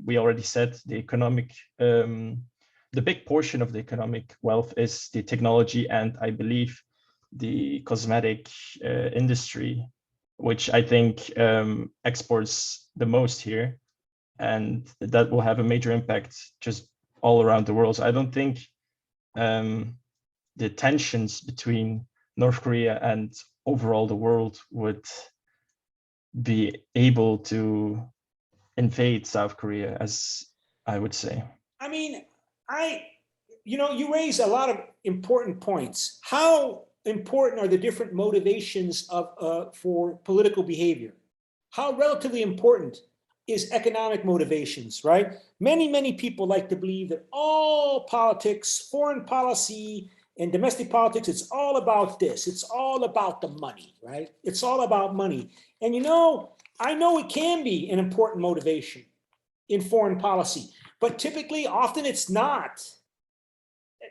we already said, the economic the big portion of the economic wealth is the technology and I believe the cosmetic industry, which I think exports the most here, and that will have a major impact just all around the world. So I don't think the tensions between North Korea and overall the world would be able to invade South Korea, as I would say.
I mean, you raise a lot of important points. How important are the different motivations for political behavior? How relatively important is economic motivations, right? Many people like to believe that all politics, foreign policy, and domestic politics, it's all about this. It's all about the money, right? It's all about money. And I know it can be an important motivation in foreign policy, but typically, often it's not.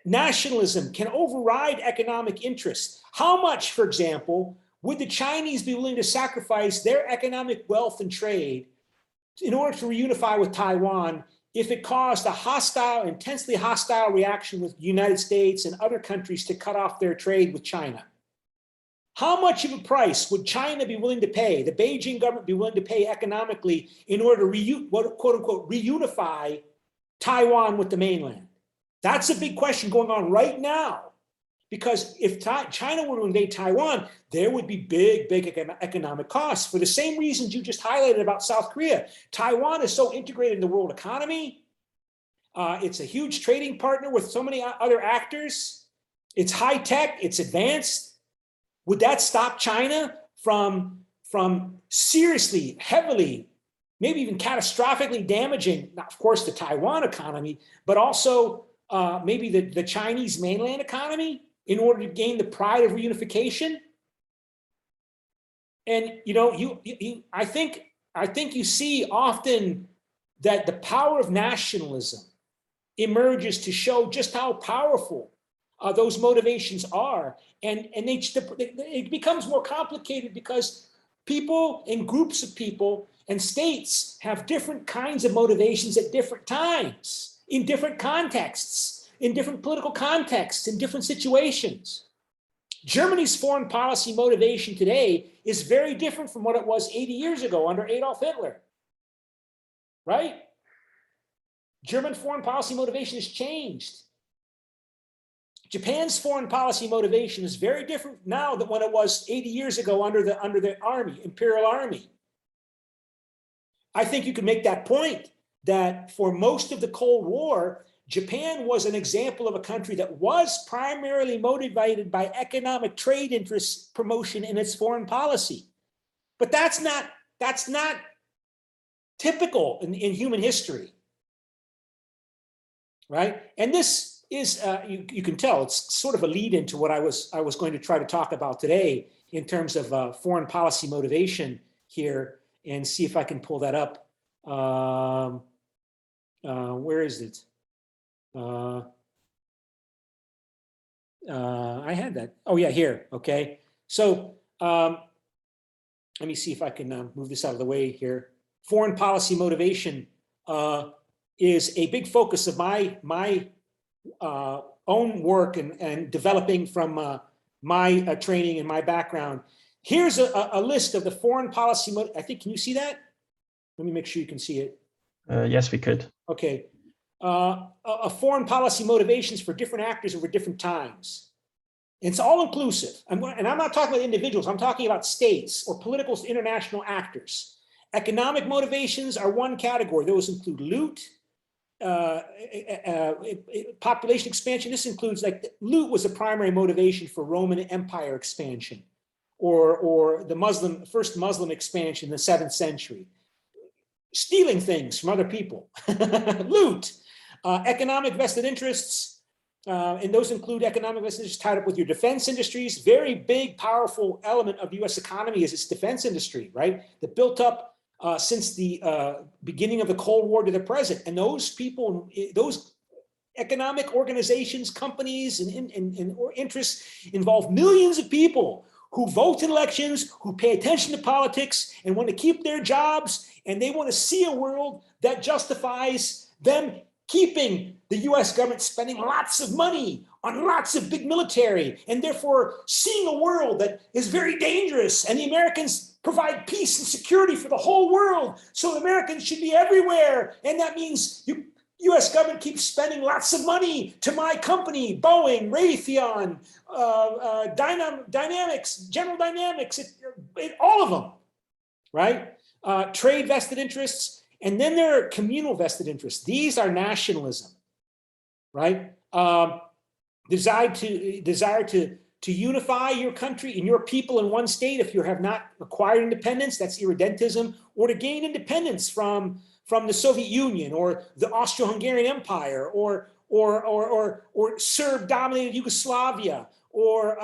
Nationalism can override economic interests. How much, for example, would the Chinese be willing to sacrifice their economic wealth and trade in order to reunify with Taiwan if it caused a intensely hostile reaction with the United States and other countries to cut off their trade with China? How much of a price would China be willing to pay, the Beijing government be willing to pay economically in order to quote unquote reunify Taiwan with the mainland? That's a big question going on right now, because if China were to invade Taiwan, there would be big economic costs for the same reasons you just highlighted about South Korea. Taiwan is so integrated in the world economy. It's a huge trading partner with so many other actors. It's high tech, it's advanced. Would that stop China from seriously, heavily, maybe even catastrophically damaging, not of course the Taiwan economy, but also maybe the Chinese mainland economy in order to gain the pride of reunification? And I think you see often that the power of nationalism emerges to show just how powerful those motivations are, and it becomes more complicated because people and groups of people and states have different kinds of motivations at different times, in different contexts, in different political contexts, in different situations. Germany's foreign policy motivation today is very different from what it was 80 years ago under Adolf Hitler, right? German foreign policy motivation has changed. Japan's foreign policy motivation is very different now than when it was 80 years ago under the army, imperial army. I think you could make that point that for most of the Cold War, Japan was an example of a country that was primarily motivated by economic trade interests promotion in its foreign policy. But that's not typical in human history, right? And this is, you can tell, it's sort of a lead into what I was going to try to talk about today in terms of foreign policy motivation here, and see if I can pull that up. Where is it? I had that. Oh yeah, here. Okay. So let me see if I can move this out of the way here. Foreign policy motivation is a big focus of my own work and developing from my training and my background. Here's a list of the foreign policy. I think, can you see that? Let me make sure you can see it.
Yes, we could.
Okay. of foreign policy motivations for different actors over different times. It's all inclusive. And I'm not talking about individuals, I'm talking about states or political international actors. Economic motivations are one category. Those include loot, population expansion. This includes, like, loot was the primary motivation for Roman Empire expansion, or the first Muslim expansion in the 7th century. Stealing things from other people, loot. Economic vested interests, and those include economic vested interests tied up with your defense industries. Very big, powerful element of the US economy is its defense industry, right? That built up since the beginning of the Cold War to the present. And those people, those economic organizations, companies, and interests involve millions of people who vote in elections, who pay attention to politics and want to keep their jobs, and they want to see a world that justifies them keeping the US government spending lots of money on lots of big military, and therefore seeing a world that is very dangerous, and the Americans provide peace and security for the whole world, so Americans should be everywhere, and that means US government keeps spending lots of money to my company, Boeing, Raytheon, Dynamics, General Dynamics, all of them, right? Trade vested interests, and then there are communal vested interests. These are nationalism, right? Desire to unify your country and your people in one state if you have not acquired independence, that's irredentism, or to gain independence from the Soviet Union or the Austro-Hungarian Empire or Serb-dominated Yugoslavia or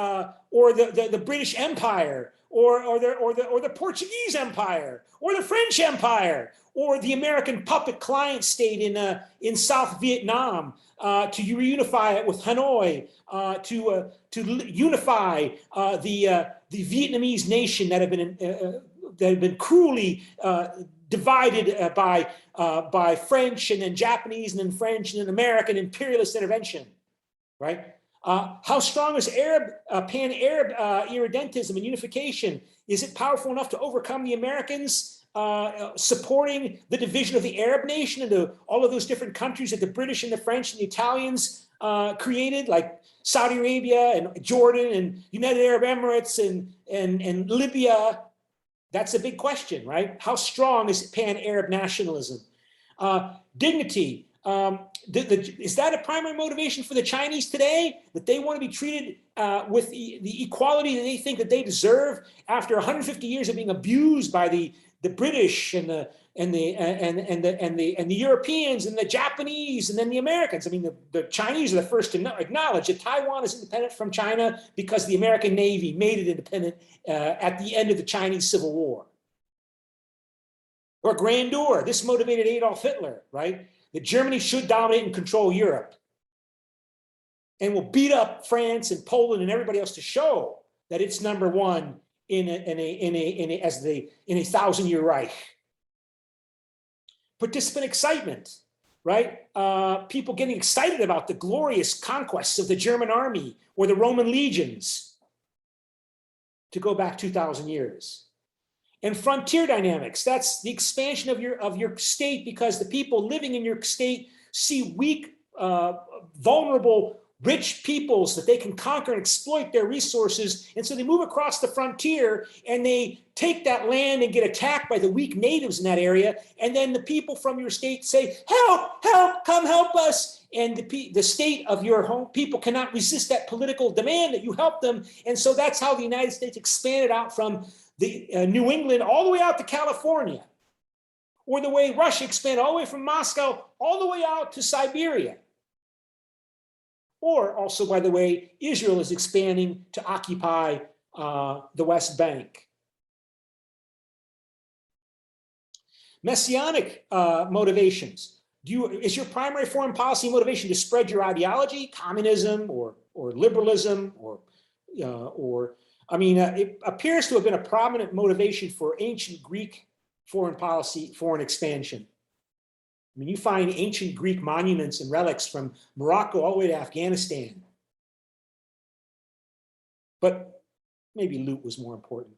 the British Empire or the Portuguese Empire or the French Empire or the American puppet client state in South Vietnam, to reunify it with Hanoi, to unify the Vietnamese nation that have been cruelly divided by French and then Japanese and then French and then American imperialist intervention, right? How strong is pan-Arab irredentism and unification? Is it powerful enough to overcome the Americans supporting the division of the Arab nation into all of those different countries that the British and the French and the Italians created, like Saudi Arabia and Jordan and United Arab Emirates and Libya? That's a big question, right? How strong is pan-Arab nationalism? Dignity. Is that a primary motivation for the Chinese today? That they want to be treated with the equality that they think that they deserve after 150 years of being abused by the British and the Europeans and the Japanese and then the Americans? I mean, the Chinese are the first to acknowledge that Taiwan is independent from China because the American Navy made it independent at the end of the Chinese Civil War. Or grandeur. This motivated Adolf Hitler, right? That Germany should dominate and control Europe, and will beat up France and Poland and everybody else to show that it's number one in a 1,000-year Reich. Participant excitement, right? People getting excited about the glorious conquests of the German army or the Roman legions, to go back 2,000 years. And frontier dynamics, that's the expansion of your state, because the people living in your state see weak, vulnerable, rich peoples that they can conquer and exploit their resources. And so they move across the frontier and they take that land and get attacked by the weak natives in that area. And then the people from your state say, help, help, come help us. And the state of your home people cannot resist that political demand that you help them. And so that's how the United States expanded out from the New England all the way out to California, or the way Russia expanded all the way from Moscow all the way out to Siberia. Or also, by the way, Israel is expanding to occupy the West Bank. Messianic motivations. Is your primary foreign policy motivation to spread your ideology, communism or liberalism, or I mean, it appears to have been a prominent motivation for ancient Greek foreign policy, foreign expansion. I mean, you find ancient Greek monuments and relics from Morocco all the way to Afghanistan. But maybe loot was more important.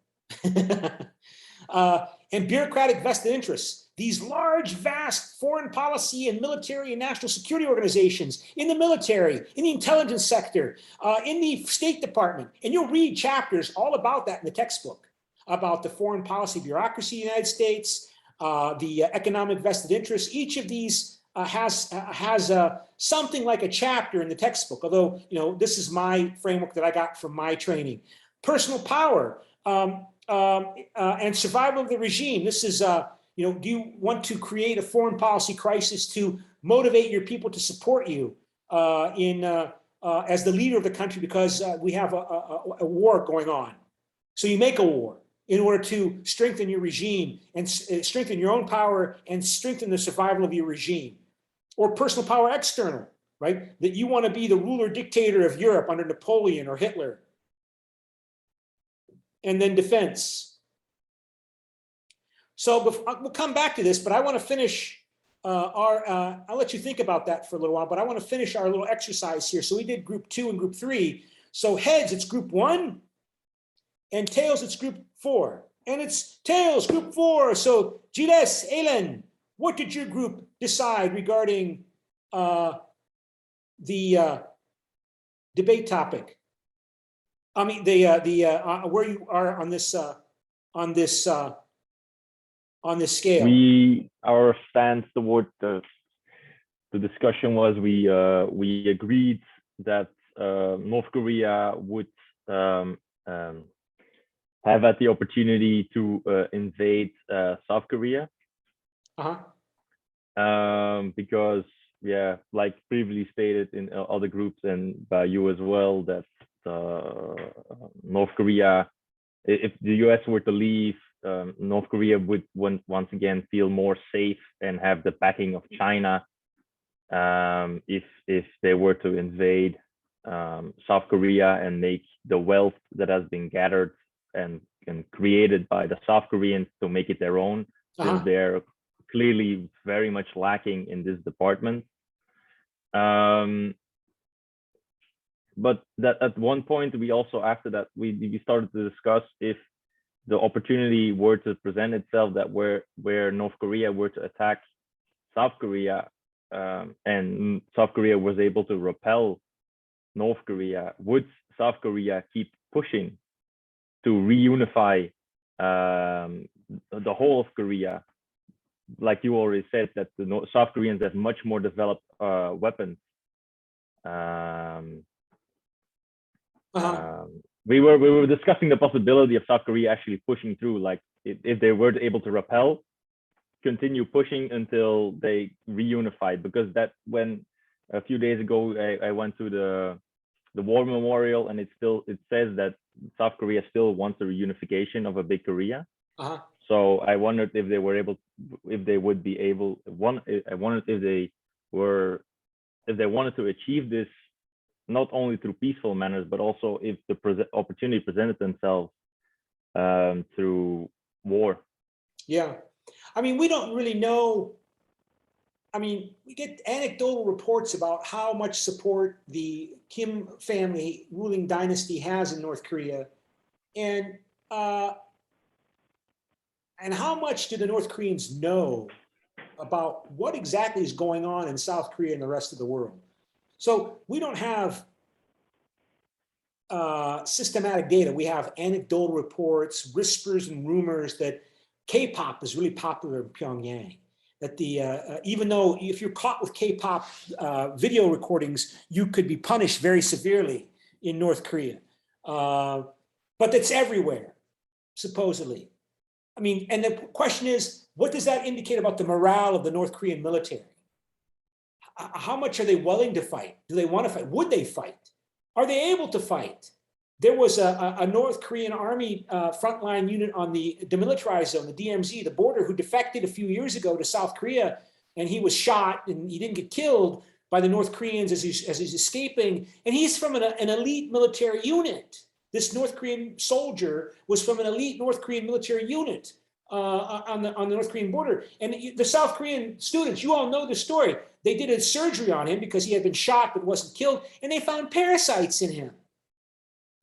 And bureaucratic vested interests. these large, vast foreign policy and military and national security organizations in the military, in the intelligence sector, in the State Department. And you'll read chapters all about that in the textbook, about the foreign policy bureaucracy of the United States, the economic vested interests. Each of these has something like a chapter in the textbook, although, you know, this is my framework that I got from my training. Personal power and survival of the regime. This is, you know, do you want to create a foreign policy crisis to motivate your people to support you as the leader of the country because we have a war going on? So you make a war in order to strengthen your regime and strengthen your own power and strengthen the survival of your regime. Or personal power external, right? That you want to be the ruler dictator of Europe under Napoleon or Hitler. And then defense. So we'll come back to this, but I want to finish I'll let you think about that for a little while, but I want to finish our little exercise here. So we did group 2 and group 3. So heads, it's group 1, and tails, it's group 4. And it's tails, group 4. So Gilles, Hélène, what did your group decide regarding the debate topic? I mean, where you are on this scale.
Our stance toward the discussion was we agreed that North Korea would have had the opportunity to invade South Korea. Because, yeah, like previously stated in other groups and by you as well, that North Korea, if the US were to leave, North Korea would once again feel more safe and have the backing of China if they were to invade South Korea and make the wealth that has been gathered and created by the South Koreans to make it their own, since they're clearly very much lacking in this department. But that at one point, we also, after that, we started to discuss if the opportunity were to present itself that where North Korea were to attack South Korea, and South Korea was able to repel North Korea, would South Korea keep pushing to reunify the whole of Korea? Like you already said, that the South Koreans have much more developed weapons. We were discussing the possibility of South Korea actually pushing through, like if they were able to repel, continue pushing until they reunified. Because that, when a few days ago I went to the war memorial, and it says that South Korea still wants a reunification of a big Korea. So I wondered if they were able, if they would be able. I wondered if they wanted to achieve this not only through peaceful manners, but also if the opportunity presented themselves through war.
Yeah, I mean, we don't really know. I mean, we get anecdotal reports about how much support the Kim family ruling dynasty has in North Korea, and how much do the North Koreans know about what exactly is going on in South Korea and the rest of the world? So we don't have systematic data. We have anecdotal reports, whispers and rumors that K-pop is really popular in Pyongyang. That even though if you're caught with K-pop video recordings, you could be punished very severely in North Korea. But it's everywhere, supposedly. I mean, and the question is, what does that indicate about the morale of the North Korean military? How much are they willing to fight? Do they want to fight? Would they fight? Are they able to fight? There was a North Korean army frontline unit on the demilitarized zone, the DMZ, the border, who defected a few years ago to South Korea, and he was shot, and he didn't get killed by the North Koreans as he's escaping. And he's from an elite military unit. This North Korean soldier was from an elite North Korean military unit on the North Korean border. And the South Korean students, you all know the story. They did a surgery on him because he had been shot but wasn't killed, and they found parasites in him.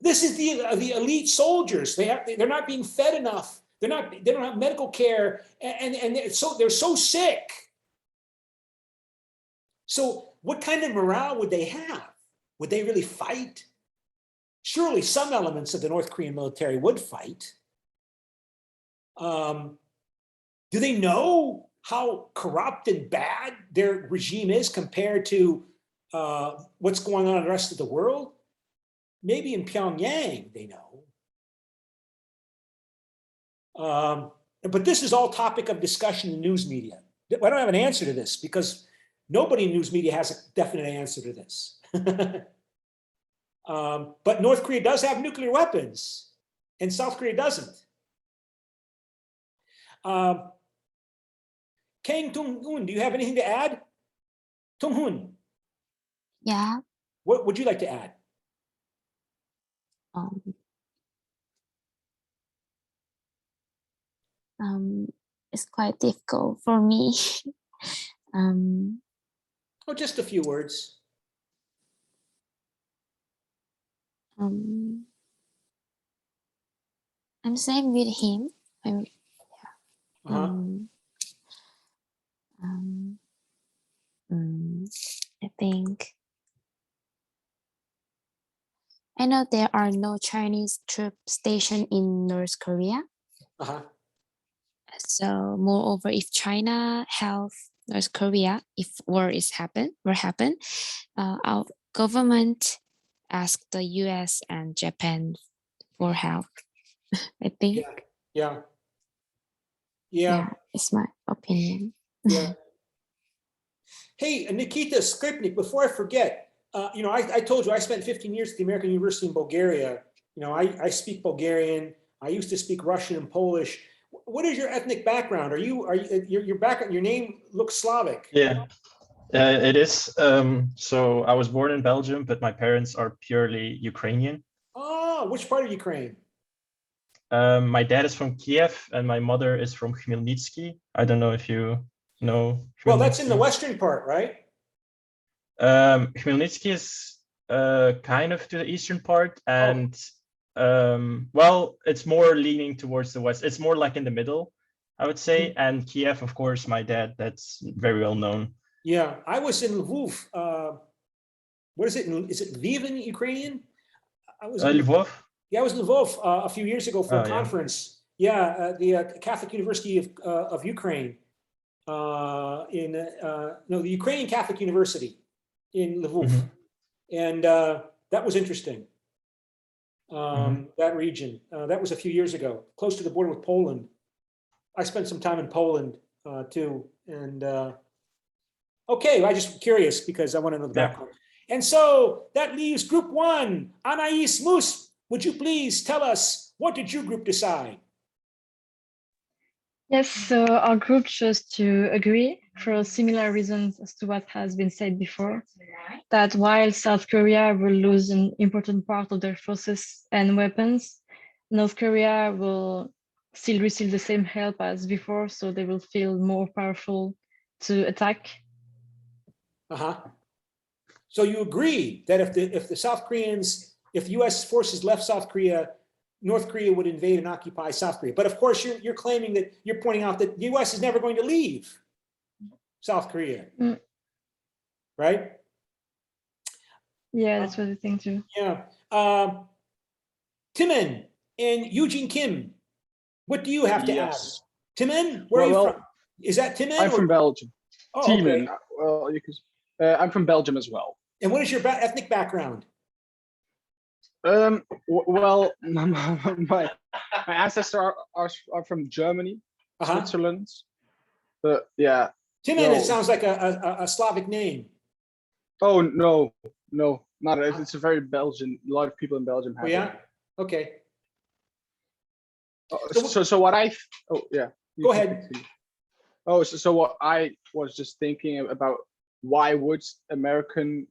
This is the elite soldiers. They're not being fed enough They don't have medical care, and they're so sick. So what kind of morale would they have? Would they really fight? Surely some elements of the North Korean military would fight. Do they know how corrupt and bad their regime is compared to what's going on in the rest of the world? Maybe in Pyongyang, they know. But this is all topic of discussion in news media. I don't have an answer to this because nobody in news media has a definite answer to this. But North Korea does have nuclear weapons and South Korea doesn't. Kang Tung-hoon, do you have anything to add? Tung-hoon.
Yeah.
What would you like to add?
It's quite difficult for me.
Oh, just a few words.
I'm same with him. I think I know there are no Chinese troops stationed in North Korea. So moreover, if China help North Korea, if war happen, our government ask the US and Japan for help. I think.
Yeah.
It's my opinion.
Yeah. Hey, Nikita Skripnik, before I forget, I told you I spent 15 years at the American University in Bulgaria. I speak Bulgarian. I used to speak Russian and Polish. What is your ethnic background? Your background? Your name looks Slavic.
Yeah, it is. So I was born in Belgium, but my parents are purely Ukrainian.
Oh, which part of Ukraine?
My dad is from Kiev and my mother is from Khmelnytsky. I don't know if you know.
Well, that's in the western part, right?
Khmelnytsky is kind of to the eastern part, and well, it's more leaning towards the west. It's more like in the middle, I would say. And Kiev, of course, my dad, that's very well known.
Yeah, I was in Lviv. What is it? Is it Lviv in Ukrainian? I was
Lvov.
Yeah, I was in Lvov a few years ago for a conference. Yeah, the Catholic University of Ukraine. The Ukrainian Catholic University in Lviv, and that was interesting. That region. That was a few years ago, close to the border with Poland. I spent some time in Poland too, and okay, I just curious because I want to know the background. And so that leaves Group 1. Anais Moose, would you please tell us, what did your group decide?
Yes, so our group chose to agree for similar reasons as to what has been said before, that while South Korea will lose an important part of their forces and weapons, North Korea will still receive the same help as before, so they will feel more powerful to attack.
So you agree that if the South Koreans, if US forces left South Korea, North Korea would invade and occupy South Korea. But of course, you're claiming that you're pointing out that the US is never going to leave South Korea, right?
Yeah, that's what I think too.
Yeah. Timon and Eugene Kim, what do you have to add? Timon, where are you from? Is that Timon?
I'm from Belgium.
Oh,
Timon.
okay.
Well, I'm from Belgium as well.
And what is your ethnic background?
Well, my ancestors are from Germany, Switzerland. But yeah.
Timon, it sounds like a Slavic name.
Oh no, not it's a very Belgian. A lot of people in Belgium have.
Oh, yeah. Okay.
So what I
go ahead.
Oh, so what I was just thinking about, why would the American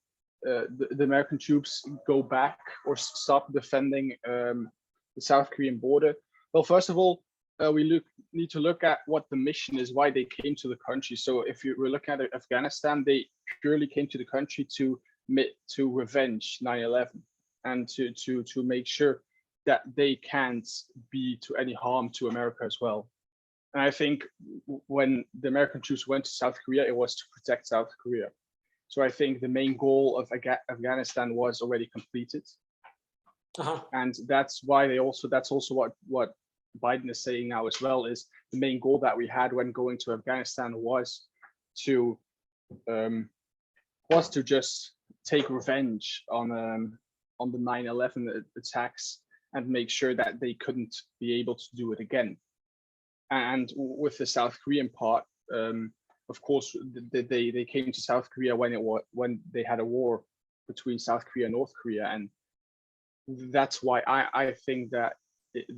troops go back or stop defending the South Korean border? Well, first of all, we need to look at what the mission is, why they came to the country. So if we're looking at Afghanistan, they purely came to the country to revenge 9/11 and to make sure that they can't be to any harm to America as well. And I think when the American troops went to South Korea, it was to protect South Korea. So I think the main goal of Afghanistan was already completed. And that's why that's also what Biden is saying now as well, is the main goal that we had when going to Afghanistan was to just take revenge on the 9/11 attacks and make sure that they couldn't be able to do it again. And with the South Korean part, of course, they came to South Korea when they had a war between South Korea and North Korea, and that's why I think that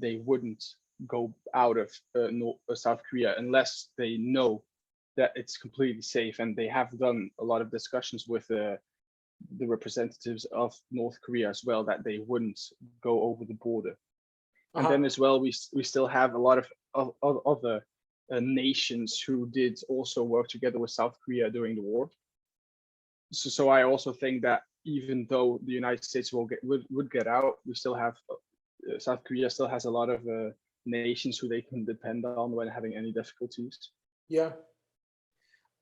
they wouldn't go out of South Korea unless they know that it's completely safe. And they have done a lot of discussions with the representatives of North Korea as well, that they wouldn't go over the border. And then as well, we still have a lot of other nations who did also work together with South Korea during the war. So I also think that even though the United States would get out, we still have South Korea still has a lot of nations who they can depend on when having any difficulties.
Yeah.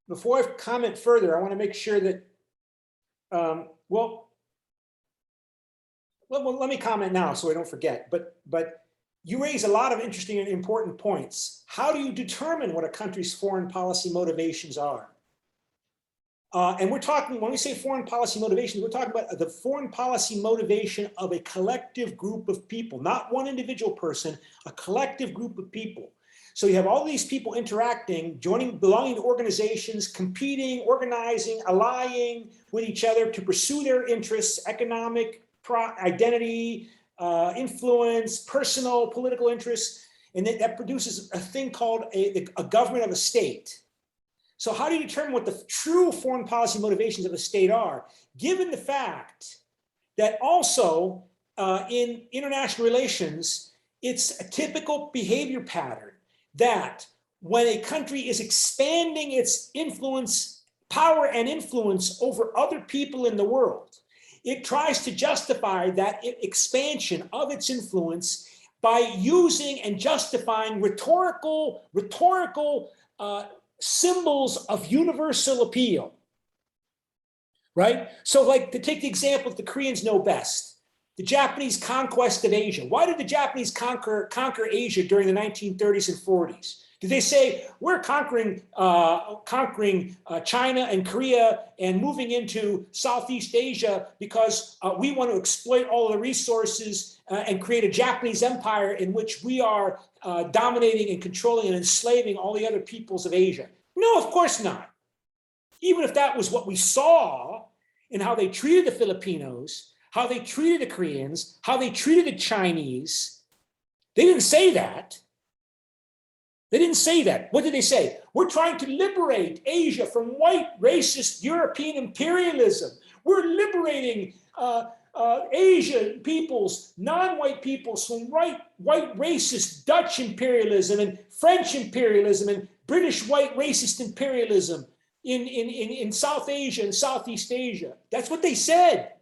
Before I comment further, I want to make sure that, well, let me comment now so I don't forget. But you raise a lot of interesting and important points. How do you determine what a country's foreign policy motivations are? And we're talking, when we say foreign policy motivations, we're talking about the foreign policy motivation of a collective group of people, not one individual person, a collective group of people. So you have all these people interacting, belonging to organizations, competing, organizing, allying with each other to pursue their interests, economic, identity, influence, personal, political interests. And that produces a thing called a government of a state. So how do you determine what the true foreign policy motivations of a state are, given the fact that also in international relations, it's a typical behavior pattern that when a country is expanding its influence, power and influence over other people in the world, it tries to justify that expansion of its influence by using and justifying rhetorical symbols of universal appeal, right? So like, to take the example that the Koreans know best, the Japanese conquest of Asia. Why did the Japanese conquer Asia during the 1930s and 40s? Did they say, we're conquering China and Korea and moving into Southeast Asia because we want to exploit all the resources and create a Japanese empire in which we are dominating and controlling and enslaving all the other peoples of Asia? No, of course not. Even if that was what we saw in how they treated the Filipinos, how they treated the Koreans, how they treated the Chinese, they didn't say that. They didn't say that. What did they say? We're trying to liberate Asia from white, racist European imperialism. We're liberating Asian peoples, non-white peoples from white, racist Dutch imperialism and French imperialism and British white racist imperialism in South Asia and Southeast Asia. That's what they said.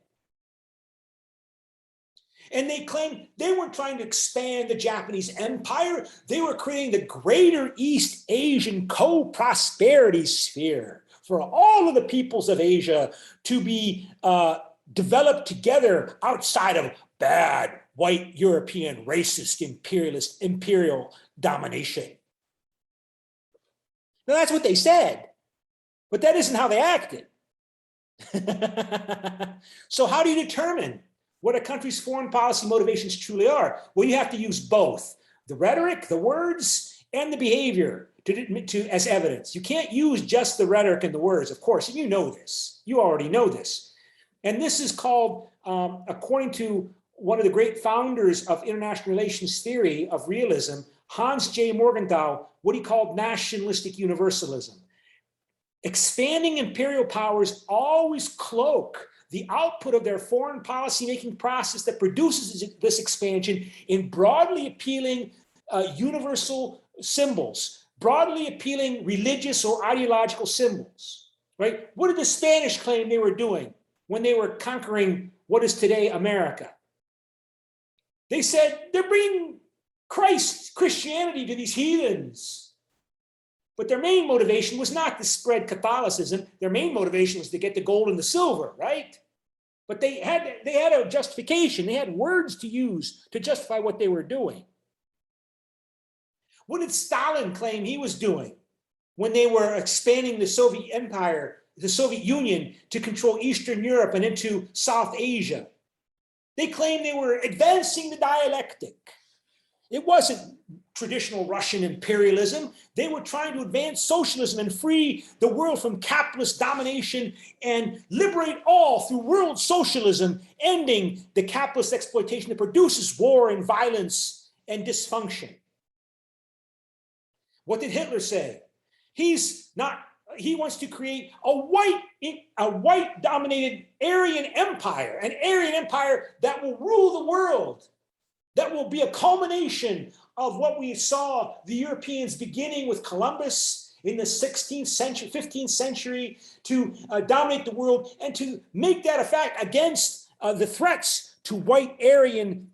And they claimed they weren't trying to expand the Japanese empire. They were creating the greater East Asian co-prosperity sphere for all of the peoples of Asia to be developed together outside of bad white European racist imperial domination. Now that's what they said, but that isn't how they acted. So how do you determine what a country's foreign policy motivations truly are? Well, you have to use both the rhetoric, the words, and the behavior as evidence. You can't use just the rhetoric and the words, of course, and you know this. You already know this. And this is called, according to one of the great founders of international relations theory of realism, Hans J. Morgenthau, what he called nationalistic universalism. Expanding imperial powers always cloak the output of their foreign policy making process that produces this expansion in broadly appealing universal symbols, broadly appealing religious or ideological symbols, right? What did the Spanish claim they were doing when they were conquering what is today America? They said they're bringing Christianity to these heathens. But their main motivation was not to spread Catholicism. Their main motivation was to get the gold and the silver, right? But they had a justification. They had words to use to justify what they were doing. What did Stalin claim he was doing when they were expanding the Soviet Empire, the Soviet Union, to control Eastern Europe and into South Asia? They claimed they were advancing the dialectic. It wasn't traditional Russian imperialism. They were trying to advance socialism and free the world from capitalist domination and liberate all through world socialism, ending the capitalist exploitation that produces war and violence and dysfunction. What did Hitler say? He wants to create a white dominated Aryan empire, an Aryan empire that will rule the world, that will be a culmination of what we saw the Europeans beginning with Columbus in the 16th century, 15th century, to dominate the world and to make that a fact against the threats to white Aryan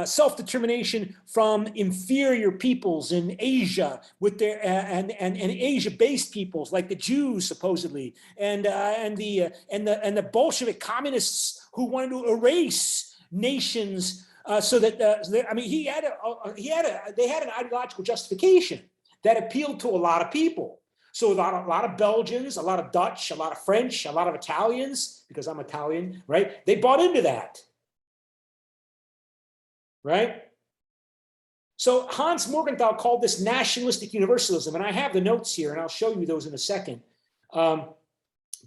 self-determination from inferior peoples in Asia, with their and Asia-based peoples like the Jews supposedly, and the Bolshevik communists who wanted to erase nations, so that I mean they had an ideological justification that appealed to a lot of people. So a lot of Belgians, a lot of Dutch, a lot of French, a lot of Italians, because I'm Italian, right? They bought into that. Right? So Hans Morgenthau called this nationalistic universalism, and I have the notes here, and I'll show you those in a second. But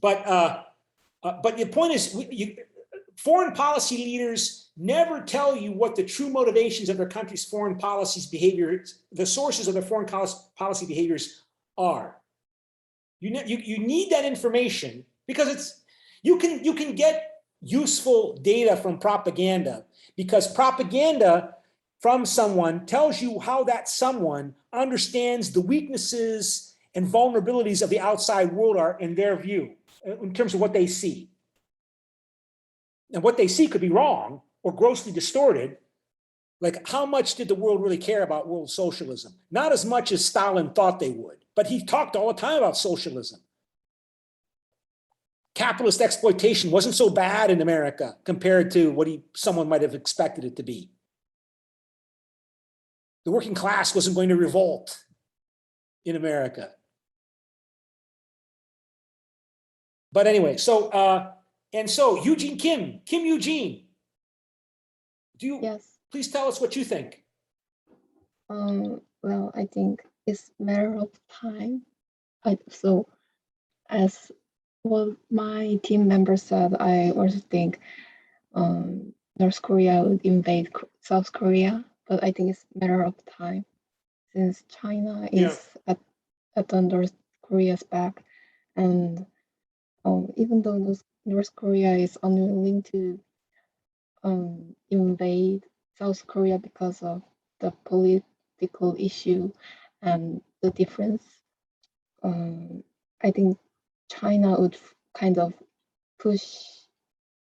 the point is, foreign policy leaders never tell you what the true motivations of their country's foreign policies behaviors, the sources of their foreign policy behaviors are. You need that information because you can get useful data from propaganda, because propaganda from someone tells you how that someone understands the weaknesses and vulnerabilities of the outside world are in their view, in terms of what they see. And what they see could be wrong or grossly distorted. Like, how much did the world really care about world socialism? Not as much as Stalin thought they would, but he talked all the time about socialism. Capitalist exploitation wasn't so bad in America compared to what someone might have expected it to be. The working class wasn't going to revolt in America. But anyway, so Eugene Kim Eugene, do you please tell us what you think?
Well, I think it's a matter of time. So as what my team members said, I also think North Korea would invade South Korea, but I think it's a matter of time, since China is at North Korea's back, and even though North Korea is unwilling to invade South Korea because of the political issue and the difference, I think China would kind of push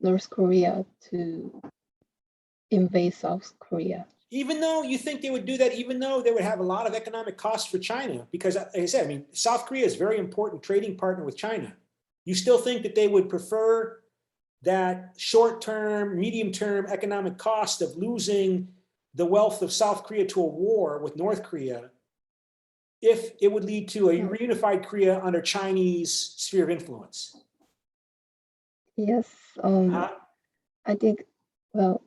North Korea to invade South Korea.
Even though you think they would do that, even though they would have a lot of economic costs for China, because like I said, I mean, South Korea is a very important trading partner with China. You still think that they would prefer that short-term, medium-term economic cost of losing the wealth of South Korea to a war with North Korea, if it would lead to a reunified Korea under Chinese sphere of influence?
Yes, I think, well,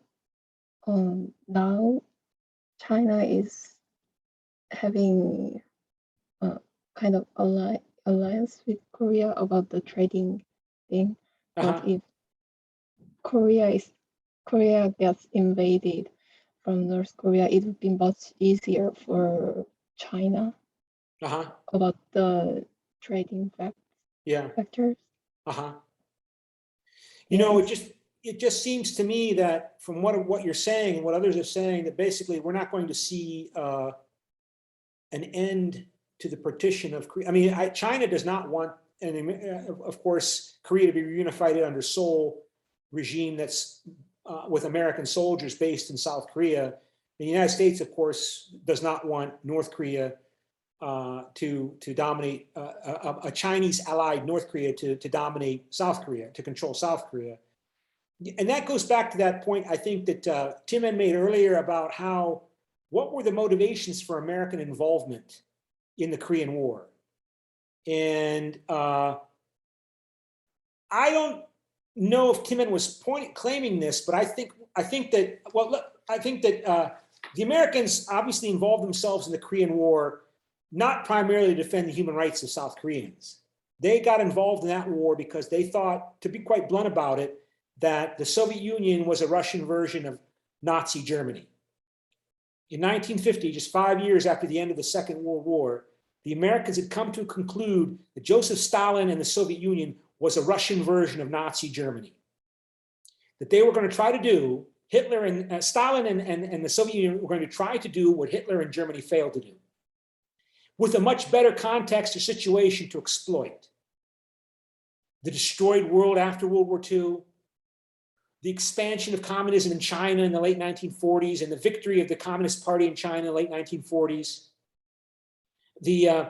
now China is having a kind of alliance with Korea about the trading thing. But if Korea gets invaded from North Korea, it would be much easier for China about the trading factors.
You know, it just seems to me that from what you're saying and what others are saying, that basically we're not going to see an end to the partition of Korea. I mean, China does not want, and of course, Korea to be reunified under Seoul regime that's with American soldiers based in South Korea. The United States, of course, does not want North Korea to dominate, a Chinese allied North Korea to dominate South Korea, to control South Korea. And that goes back to that point, I think, that Tim had made earlier about what were the motivations for American involvement in the Korean War? And I don't know if Tim was claiming this, but I think that the Americans obviously involved themselves in the Korean War, not primarily to defend the human rights of South Koreans. They got involved in that war because they thought, to be quite blunt about it, that the Soviet Union was a Russian version of Nazi Germany. In 1950, just 5 years after the end of the Second World War, the Americans had come to conclude that Joseph Stalin and the Soviet Union was a Russian version of Nazi Germany. That they were going to try to do, Hitler and Stalin and the Soviet Union were going to try to do what Hitler and Germany failed to do, with a much better context or situation to exploit. The destroyed world after World War II, the expansion of communism in China in the late 1940s, and the victory of the Communist Party in China in the late 1940s, the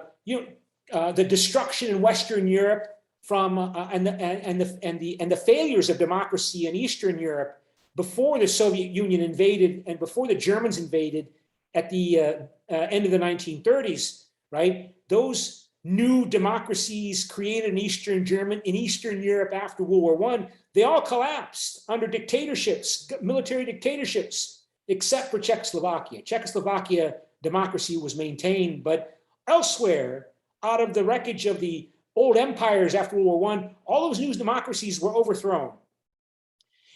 destruction in Western Europe from and the failures of democracy in Eastern Europe before the Soviet Union invaded and before the Germans invaded at the end of the 1930s, right? Those new democracies created in Eastern Europe after World War I, they all collapsed under dictatorships, military dictatorships, except for Czechoslovakia. Czechoslovakia democracy was maintained, but elsewhere, out of the wreckage of the old empires after World War I, all those new democracies were overthrown.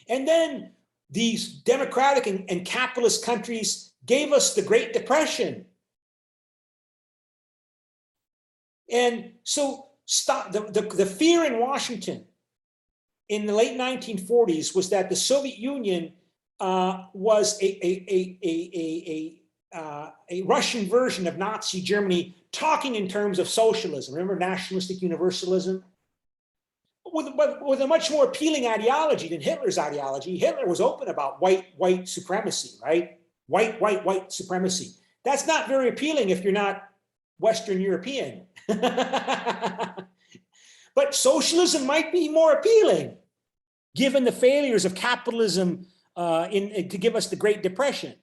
And then these democratic and capitalist countries gave us the Great Depression. And so the fear in Washington in the late 1940s was that the Soviet Union was a Russian version of Nazi Germany, talking in terms of socialism. Remember nationalistic universalism? With a much more appealing ideology than Hitler's ideology. Hitler was open about white supremacy, right? White supremacy. That's not very appealing if you're not Western European. But socialism might be more appealing, given the failures of capitalism to give us the Great Depression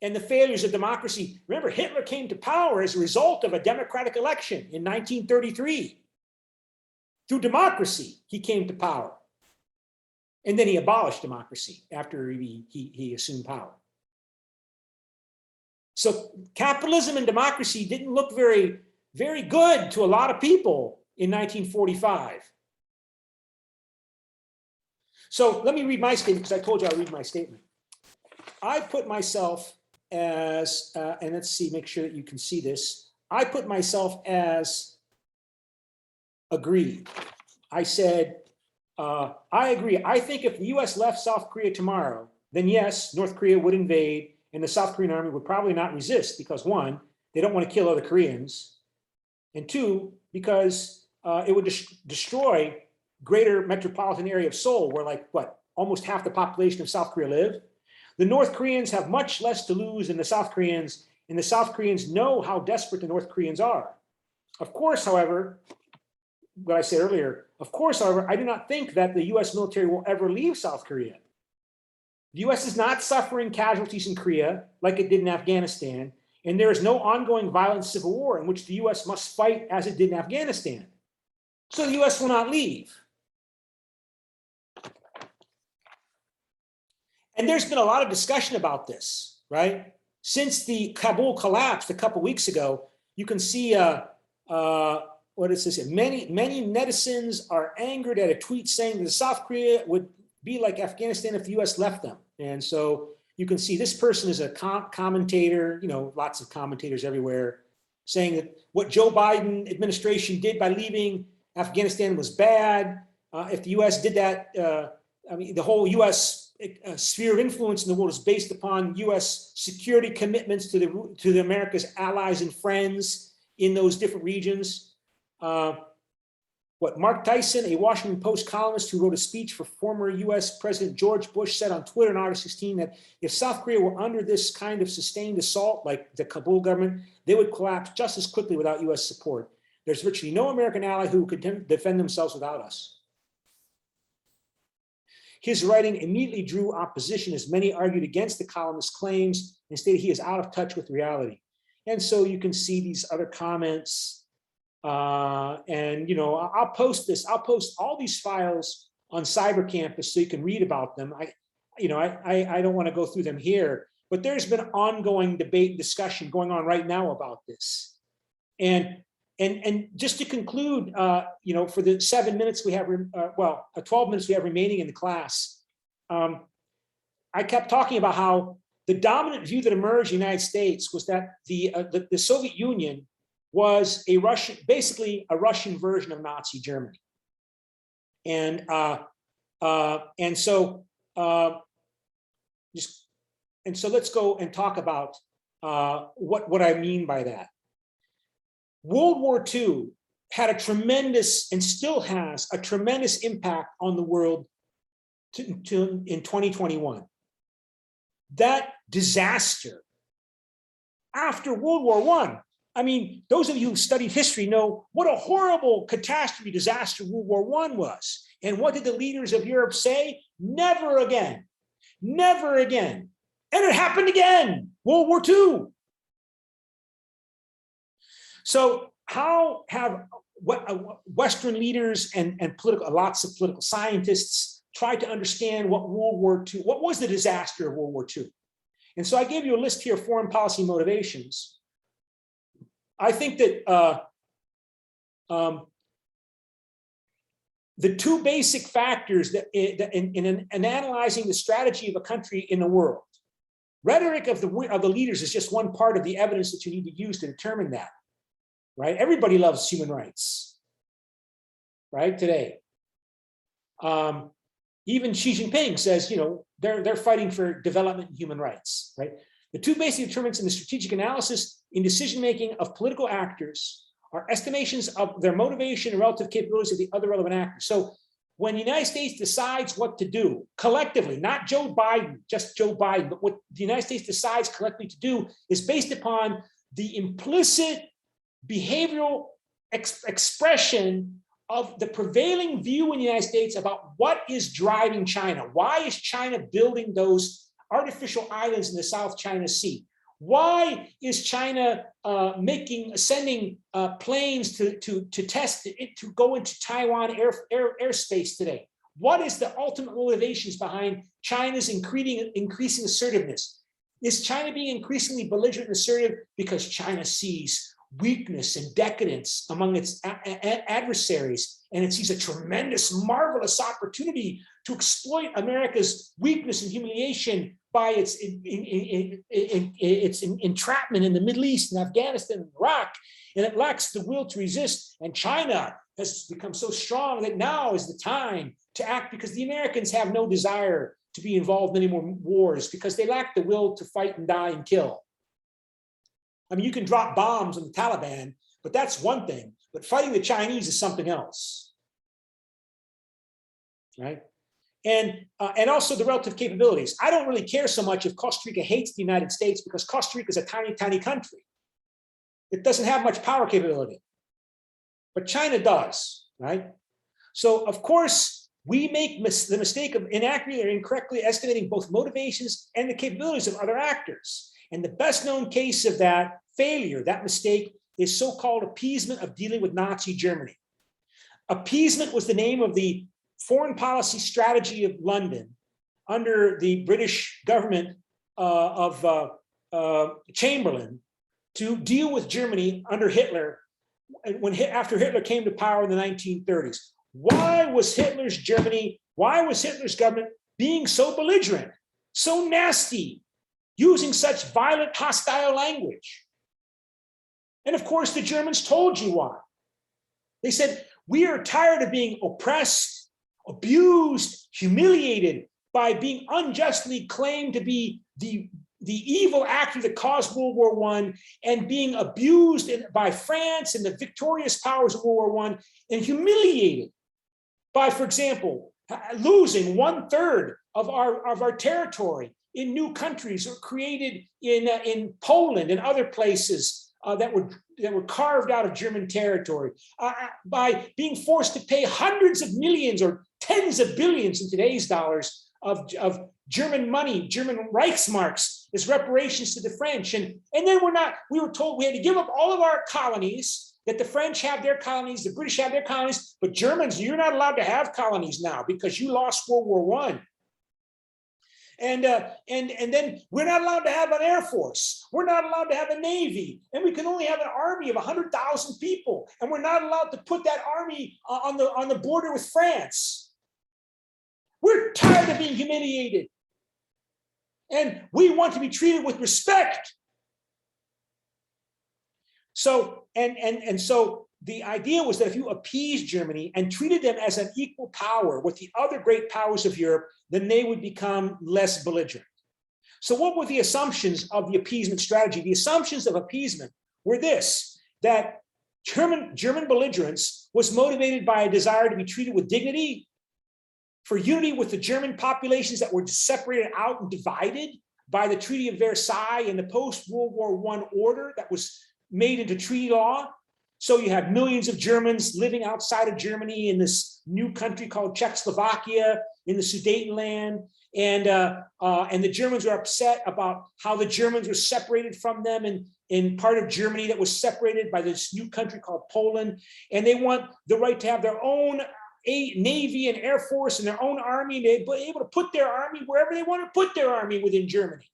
and the failures of democracy. Remember, Hitler came to power as a result of a democratic election in 1933. Through democracy, he came to power. And then he abolished democracy after he assumed power. So capitalism and democracy didn't look very, very good to a lot of people in 1945. So let me read my statement, because I told you I'll read my statement. I put myself as, and let's see, make sure that you can see this. I put myself as agreed. I said, I agree. I think if the US left South Korea tomorrow, then yes, North Korea would invade and the South Korean army would probably not resist because one, they don't want to kill other Koreans. And two, because it would destroy greater metropolitan area of Seoul, where almost half the population of South Korea live. The North Koreans have much less to lose than the South Koreans, and the South Koreans know how desperate the North Koreans are. Of course, however, what I said earlier, I do not think that the US military will ever leave South Korea. The US is not suffering casualties in Korea like it did in Afghanistan, and there is no ongoing violent civil war in which the US must fight as it did in Afghanistan. So the US will not leave. And there's been a lot of discussion about this, right? Since the Kabul collapsed a couple weeks ago, you can see, what is this? Many netizens are angered at a tweet saying that South Korea would be like Afghanistan if the US left them. And so you can see this person is a commentator, lots of commentators everywhere, saying that what Joe Biden administration did by leaving Afghanistan was bad. If the US did that, the whole US sphere of influence in the world is based upon US security commitments to the America's allies and friends in those different regions. Mark Tyson, a Washington Post columnist who wrote a speech for former US President George Bush, said on Twitter on August 16 that if South Korea were under this kind of sustained assault, like the Kabul government, they would collapse just as quickly without US support. There's virtually no American ally who could defend themselves without us. His writing immediately drew opposition, as many argued against the columnist's claims and stated he is out of touch with reality. And so you can see these other comments. And, you know, I'll post this. I'll post all these files on Cyber Campus so you can read about them. I don't want to go through them here, but there's been ongoing debate and discussion going on right now about this. And just to conclude, you know, for the 7 minutes we have, 12 minutes we have remaining in the class, I kept talking about how the dominant view that emerged in the United States was that the Soviet Union was basically a Russian version of Nazi Germany. And so let's go and talk about what I mean by that. World War II had a tremendous, and still has a tremendous impact on the world in 2021. That disaster after World War I, I mean, those of you who studied history know what a horrible catastrophe disaster World War I was. And what did the leaders of Europe say? Never again, never again. And it happened again, World War II. So how have Western leaders and lots of political scientists tried to understand what World War II, what was the disaster of World War II? And so I gave you a list here of foreign policy motivations. I think that the two basic factors that in analyzing the strategy of a country in the world, rhetoric of the leaders is just one part of the evidence that you need to use to determine that, right? Everybody loves human rights, right? Today, even Xi Jinping says, you know, they're fighting for development and human rights, right? The two basic determinants in the strategic analysis in decision-making of political actors are estimations of their motivation and relative capabilities of the other relevant actors. So when the United States decides what to do collectively, not Joe Biden, just Joe Biden, but what the United States decides collectively to do is based upon the implicit behavioral expression of the prevailing view in the United States about what is driving China. Why is China building those artificial islands in the South China Sea? Why is China sending planes to test it, to go into Taiwan airspace today? What is the ultimate motivations behind China's increasing assertiveness? Is China being increasingly belligerent and assertive because China sees weakness and decadence among its adversaries, and it sees a tremendous, marvelous opportunity to exploit America's weakness and humiliation by its entrapment in the Middle East and Afghanistan and Iraq, and it lacks the will to resist. And China has become so strong that now is the time to act, because the Americans have no desire to be involved in any more wars because they lack the will to fight and die and kill. I mean, you can drop bombs on the Taliban, but that's one thing. But fighting the Chinese is something else, right? And also the relative capabilities. I don't really care so much if Costa Rica hates the United States, because Costa Rica is a tiny, tiny country. It doesn't have much power capability, but China does, right? So of course, we make the mistake of inaccurately or incorrectly estimating both motivations and the capabilities of other actors. And the best known case of that failure, that mistake, is so-called appeasement of dealing with Nazi Germany. Appeasement was the name of the foreign policy strategy of London under the British government of Chamberlain to deal with Germany under Hitler, after Hitler came to power in the 1930s. Why was Hitler's Germany, why was Hitler's government being so belligerent, so nasty, using such violent, hostile language? And of course, the Germans told you why. They said, we are tired of being oppressed, abused, humiliated by being unjustly claimed to be the the evil actor that caused World War I and being abused by France and the victorious powers of World War I and humiliated by, for example, losing 1/3 of our territory in new countries or created in Poland and other places that were carved out of German territory, by being forced to pay hundreds of millions or tens of billions in today's dollars of German money, German Reichsmarks, as reparations to the French. And then we were told we had to give up all of our colonies, that the French have their colonies, the British have their colonies, but Germans, you're not allowed to have colonies now because you lost World War I. And then we're not allowed to have an air force. We're not allowed to have a navy, and we can only have an army of 100,000 people. And we're not allowed to put that army on the border with France. We're tired of being humiliated, and we want to be treated with respect. So so the idea was that if you appeased Germany and treated them as an equal power with the other great powers of Europe, then they would become less belligerent. So what were the assumptions of the appeasement strategy? The assumptions of appeasement were this, that German belligerence was motivated by a desire to be treated with dignity, for unity with the German populations that were separated out and divided by the Treaty of Versailles and the post-World War I order that was made into treaty law. So you had millions of Germans living outside of Germany in this new country called Czechoslovakia in the Sudetenland. And the Germans were upset about how the Germans were separated from them in part of Germany that was separated by this new country called Poland. And they want the right to have their own navy and air force and their own army, and they'd be able to put their army wherever they want to put their army within Germany,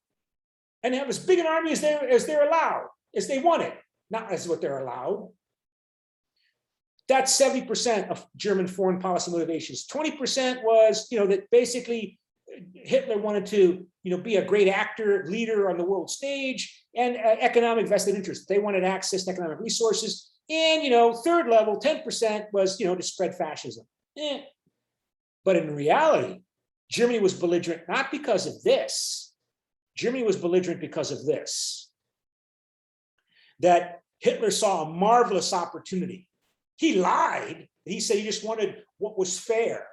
and have as big an army as they're allowed, as they wanted, not as what they're allowed. That's 70% of German foreign policy motivations. 20% was, that basically Hitler wanted to, be a great actor, leader on the world stage, and economic vested interest. They wanted access to economic resources. And, third level, 10% was, to spread fascism. But in reality, Germany was belligerent not because of this. Germany was belligerent because of this. That Hitler saw a marvelous opportunity. He lied. He said he just wanted what was fair.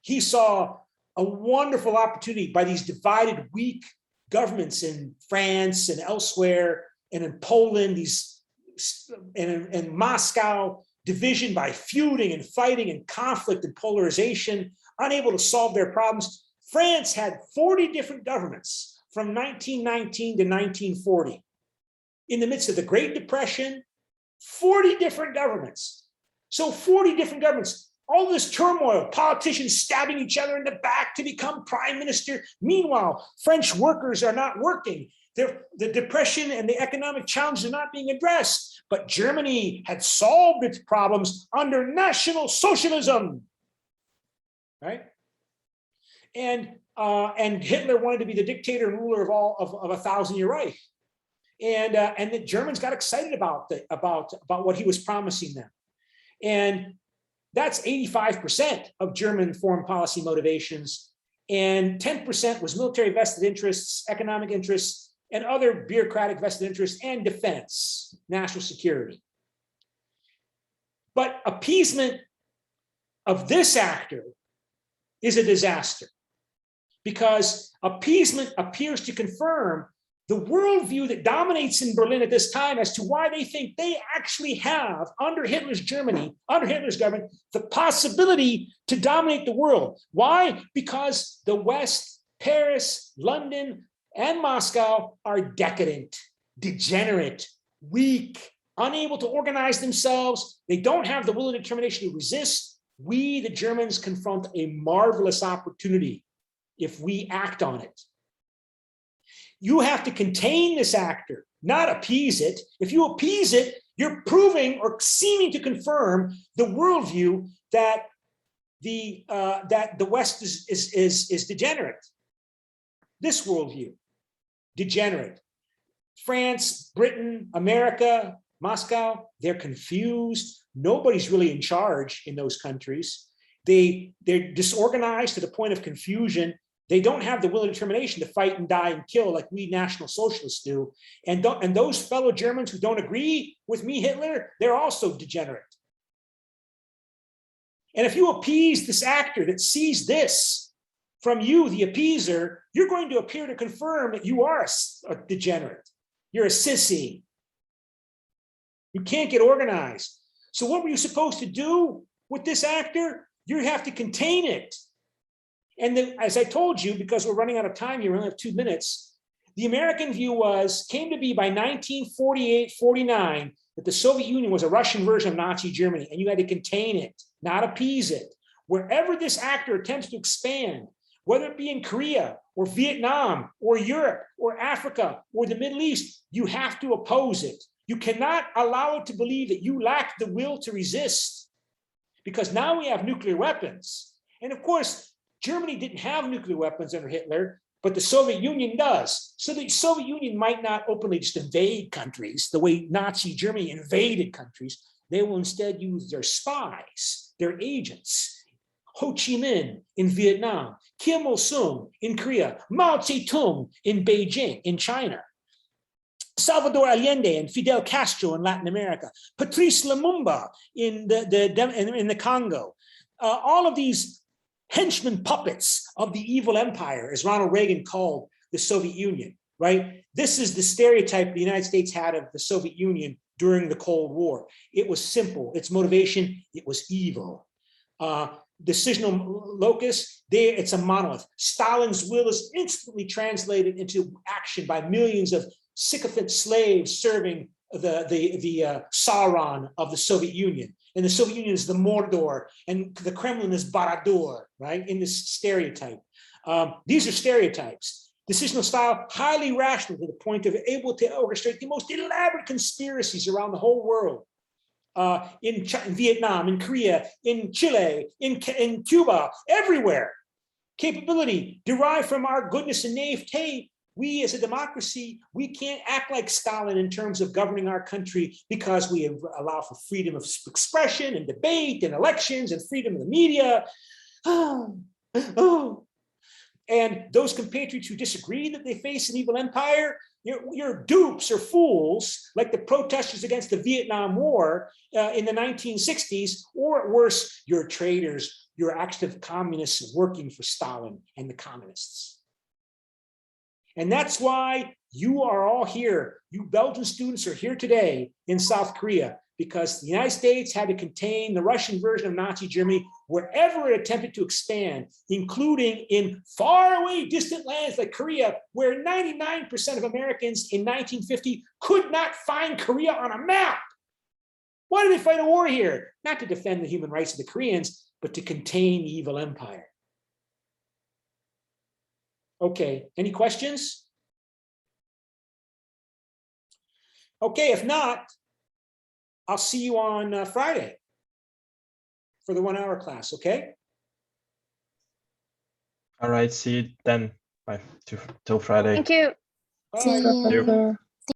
He saw a wonderful opportunity by these divided, weak governments in France and elsewhere, and in Poland, and Moscow, division by feuding and fighting and conflict and polarization, unable to solve their problems. France had 40 different governments from 1919 to 1940. In the midst of the Great Depression, 40 different governments. So 40 different governments, all this turmoil, politicians stabbing each other in the back to become prime minister. Meanwhile, French workers are not working. The depression and the economic challenges are not being addressed. But Germany had solved its problems under National Socialism, right? And Hitler wanted to be the dictator and ruler of a 1,000-year Reich. And the Germans got excited about what he was promising them. And that's 85% of German foreign policy motivations. And 10% was military vested interests, economic interests, and other bureaucratic vested interests, and defense, national security. But appeasement of this actor is a disaster, because appeasement appears to confirm the worldview that dominates in Berlin at this time as to why they think they actually have, under Hitler's Germany, under Hitler's government, the possibility to dominate the world. Why? Because the West, Paris, London, and Moscow are decadent, degenerate, weak, unable to organize themselves. They don't have the will and determination to resist. We, the Germans, confront a marvelous opportunity if we act on it. You have to contain this actor, not appease it. If you appease it, you're proving or seeming to confirm the worldview that the West is degenerate. This worldview, degenerate. France, Britain, America, Moscow, they're confused. Nobody's really in charge in those countries. They're disorganized to the point of confusion. They don't have the will and determination to fight and die and kill like we National Socialists do. And those fellow Germans who don't agree with me, Hitler, they're also degenerate. And if you appease this actor that sees this from you, the appeaser, you're going to appear to confirm that you are a degenerate. You're a sissy. You can't get organized. So what were you supposed to do with this actor? You have to contain it. And then, as I told you, because we're running out of time here, we only have 2 minutes, the American view came to be by 1948-49, that the Soviet Union was a Russian version of Nazi Germany, and you had to contain it, not appease it. Wherever this actor attempts to expand, whether it be in Korea or Vietnam or Europe or Africa or the Middle East, you have to oppose it. You cannot allow it to believe that you lack the will to resist, because now we have nuclear weapons. And of course, Germany didn't have nuclear weapons under Hitler, but the Soviet Union does. So the Soviet Union might not openly just invade countries the way Nazi Germany invaded countries. They will instead use their spies, their agents. Ho Chi Minh in Vietnam, Kim Il-sung in Korea, Mao Zedong in Beijing, in China, Salvador Allende and Fidel Castro in Latin America, Patrice Lumumba in the Congo. All of these henchmen puppets of the evil empire, as Ronald Reagan called the Soviet Union, right? This is the stereotype the United States had of the Soviet Union during the Cold War. It was simple. Its motivation, it was evil. Decisional locus, there it's a monolith. Stalin's will is instantly translated into action by millions of sycophant slaves serving the Sauron of the Soviet Union. And the Soviet Union is the Mordor, and the Kremlin is Barad-dûr, right? In this stereotype. These are stereotypes. Decisional style, highly rational to the point of able to orchestrate the most elaborate conspiracies around the whole world. In Vietnam, in Korea, in Chile, in Cuba, everywhere. Capability derived from our goodness and naivete. We as a democracy, we can't act like Stalin in terms of governing our country because we allow for freedom of expression and debate and elections and freedom of the media. And those compatriots who disagree that they face an evil empire, you're dupes or fools, like the protesters against the Vietnam War in the 1960s, or worse, you're traitors, you're active communists working for Stalin and the communists. And that's why you are all here. You Belgian students are here today in South Korea, because the United States had to contain the Russian version of Nazi Germany wherever it attempted to expand, including in faraway distant lands like Korea, where 99% of Americans in 1950 could not find Korea on a map. Why did they fight a war here? Not to defend the human rights of the Koreans, but to contain the evil empire. Okay, any questions? Okay, if not, I'll see you on Friday for the 1 hour class, okay?
All right, see you then. Bye. Till Friday.
Thank you.
Bye.
See you.